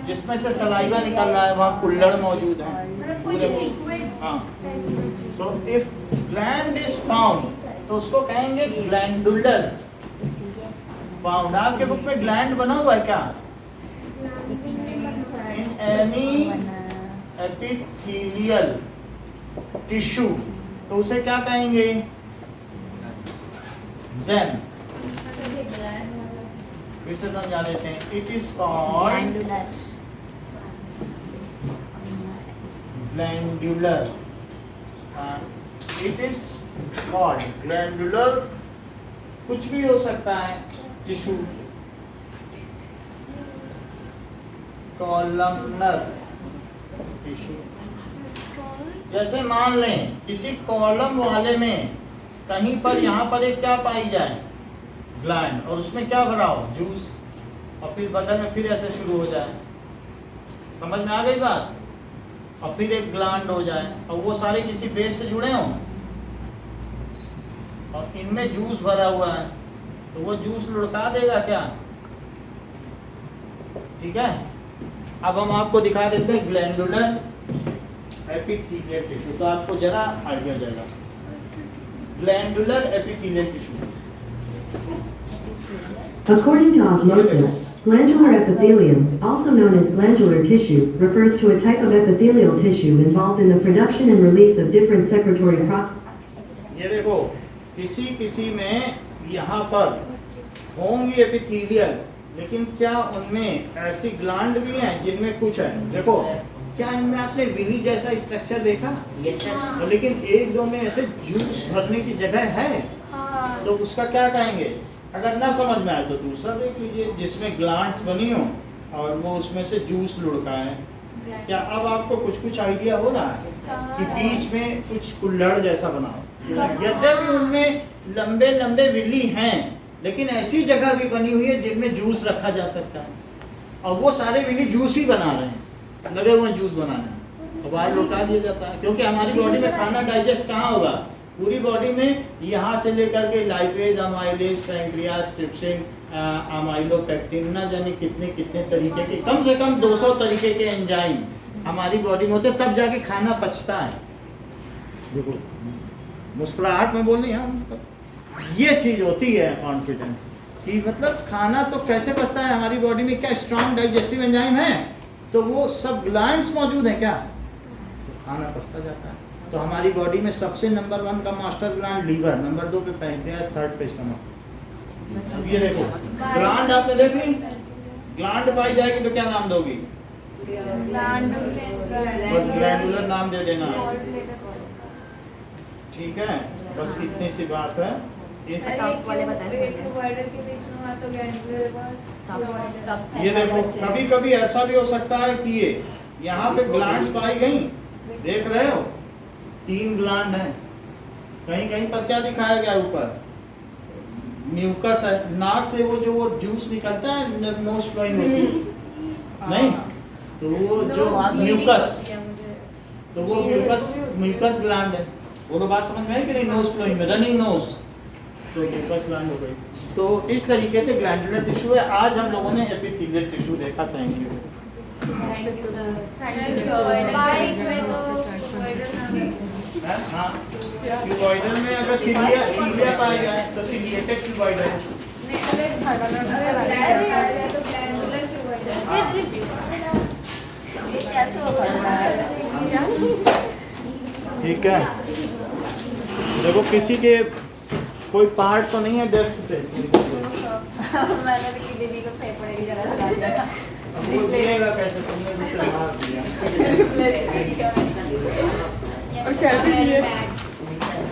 जिसमें से सलाइवा निकल रहा है वहाँ कुल्हड़ मौजूद है पूरे मुंह। हाँ, so if gland is found तो उसको कहेंगे ग्लैंडुलर फाउंड। आपके बुक में ग्लैंड बना हुआ है क्या, इन एनी एपिथेलियल टिश्यू, तो उसे क्या कहेंगे, देन फिर से समझा देते हैं, it is called glandular. It is called glandular, कुछ भी हो सकता है टिश्यू, कॉलमनर टिश्यू। जैसे मान लें किसी कॉलम वाले में कहीं पर यहाँ पर एक क्या पाई जाए, ग्लैंड, और उसमें क्या भरा हो, जूस, और फिर बदन में फिर ऐसे शुरू हो जाए, समझ में आ गई बात, और फिर एक ग्लैंड हो जाए, और वो सारे किसी बेस से जुड़े हों, और इनमें जूस भरा हुआ है, तो वो जूस लुढ़का देगा क्या, ठीक है। अब हम आपको दिखा देते हैं ग्लैंडुलर एपिथेलियल टिश्यू, तो आपको जरा आइडिया जाएगा। Glandular epithelial tissue, According to osmosis, glandular epithelium, also known as glandular tissue, refers to a type of epithelial tissue involved in the production and release of different secretory ये देखो किसी किसी में यहाँ पर होंगी एपिथेलियल, लेकिन क्या उनमें ऐसी ग्लैंड भी हैं जिनमें कुछ है? देखो, क्या इनमें आपने विली जैसा स्ट्रक्चर देखा? Yes sir. लेकिन एक दो में ऐसे जूस भरने की जगह है, तो उसका क्या कहेंगे? अगर ना समझ में आए तो दूसरा देख लीजिए जिसमें ग्लैंड्स बनी हो और वो उसमें से जूस लुढ़का है। क्या अब आपको कुछ कुछ आइडिया हो रहा है कि बीच में कुछ कुल्हड़ जैसा बना हो? यद्यपि उनमें लंबे लंबे विली हैं, लेकिन ऐसी जगह भी बनी हुई है जिनमें जूस रखा जा सकता है, और वो सारे विली जूस ही बना रहे हैं, लगे हुए जूस बनाने। और बाहर लौटा दिया जाता है, क्योंकि हमारी बॉडी में खाना डाइजेस्ट कहाँ होगा? पूरी बॉडी में, यहाँ से लेकर के lipase, amylase, pancreas, trypsin, amylopectin, न जाने कितने कितने तरीके के, कम से कम 200 तरीके के एंजाइम हमारी बॉडी में होते हैं, तब जाके खाना पचता है। देखो, मुस्कुराहट में बोल रही हैं, ये चीज होती है कॉन्फिडेंस कि मतलब खाना तो कैसे पचता है हमारी बॉडी में, क्या स्ट्रॉन्ग डाइजेस्टिव एंजाइम है, तो वो सब ग्लैंड्स मौजूद हैं क्या, तो खाना पचता जाता है। तो हमारी बॉडी में सबसे नंबर 1 का मास्टर ग्लैंड लीवर, नंबर 2 पे पैंक्रियास, 3rd पे स्टमक। अब ये देखो ग्लैंड आपने देख ली, ग्लैंड पाई जाएगी तो क्या नाम दोगी? बस ग्लैंडुलर नाम दे देना, ठीक है? बस इतनी सी बात है। ये देखो, कभी कभी ऐसा भी हो सकता है कि ये यहाँ पे ग्लैंड्स पाई गई, देख रहे हो 3 ग्लैंड हैं, कहीं कहीं पर क्या दिखाया गया ऊपर? म्यूकस है, नाक से वो जो वो जूस निकलता है, नोज फ्लोइंग होती है नहीं, तो वो जो म्यूकस, तो वो म्यूकस ग्लैंड है। वो बात समझ में आई कि नहीं? नोज फ्लोइंग में, रनिंग नोज, तो म्यूकस ग्लैंड हो गई। तो इस तरीके से ग्लैंडुलर टिश्यू है। आज हम लोगों ने एपिथेलियल टिश्यू देखा। Thank you. हाँ, क्यूबॉइडल में अगर सीलिया पाया जाए तो सीलिएटेड क्यूबॉइडल। ठीक है, देखो किसी के कोई पार्ट तो नहीं है डेस्क पे। मैंने भी दीदी को पेपर की तरह लगा दिया था। वो दिएगा कैसे? तुमने मुझसे मार दिया। और क्या दिए?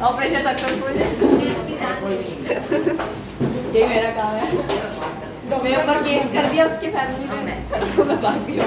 Operation successful. ये मेरा काम है। मेरे ऊपर केस कर दिया उसकी फैमिली ने। मैं भाग गई।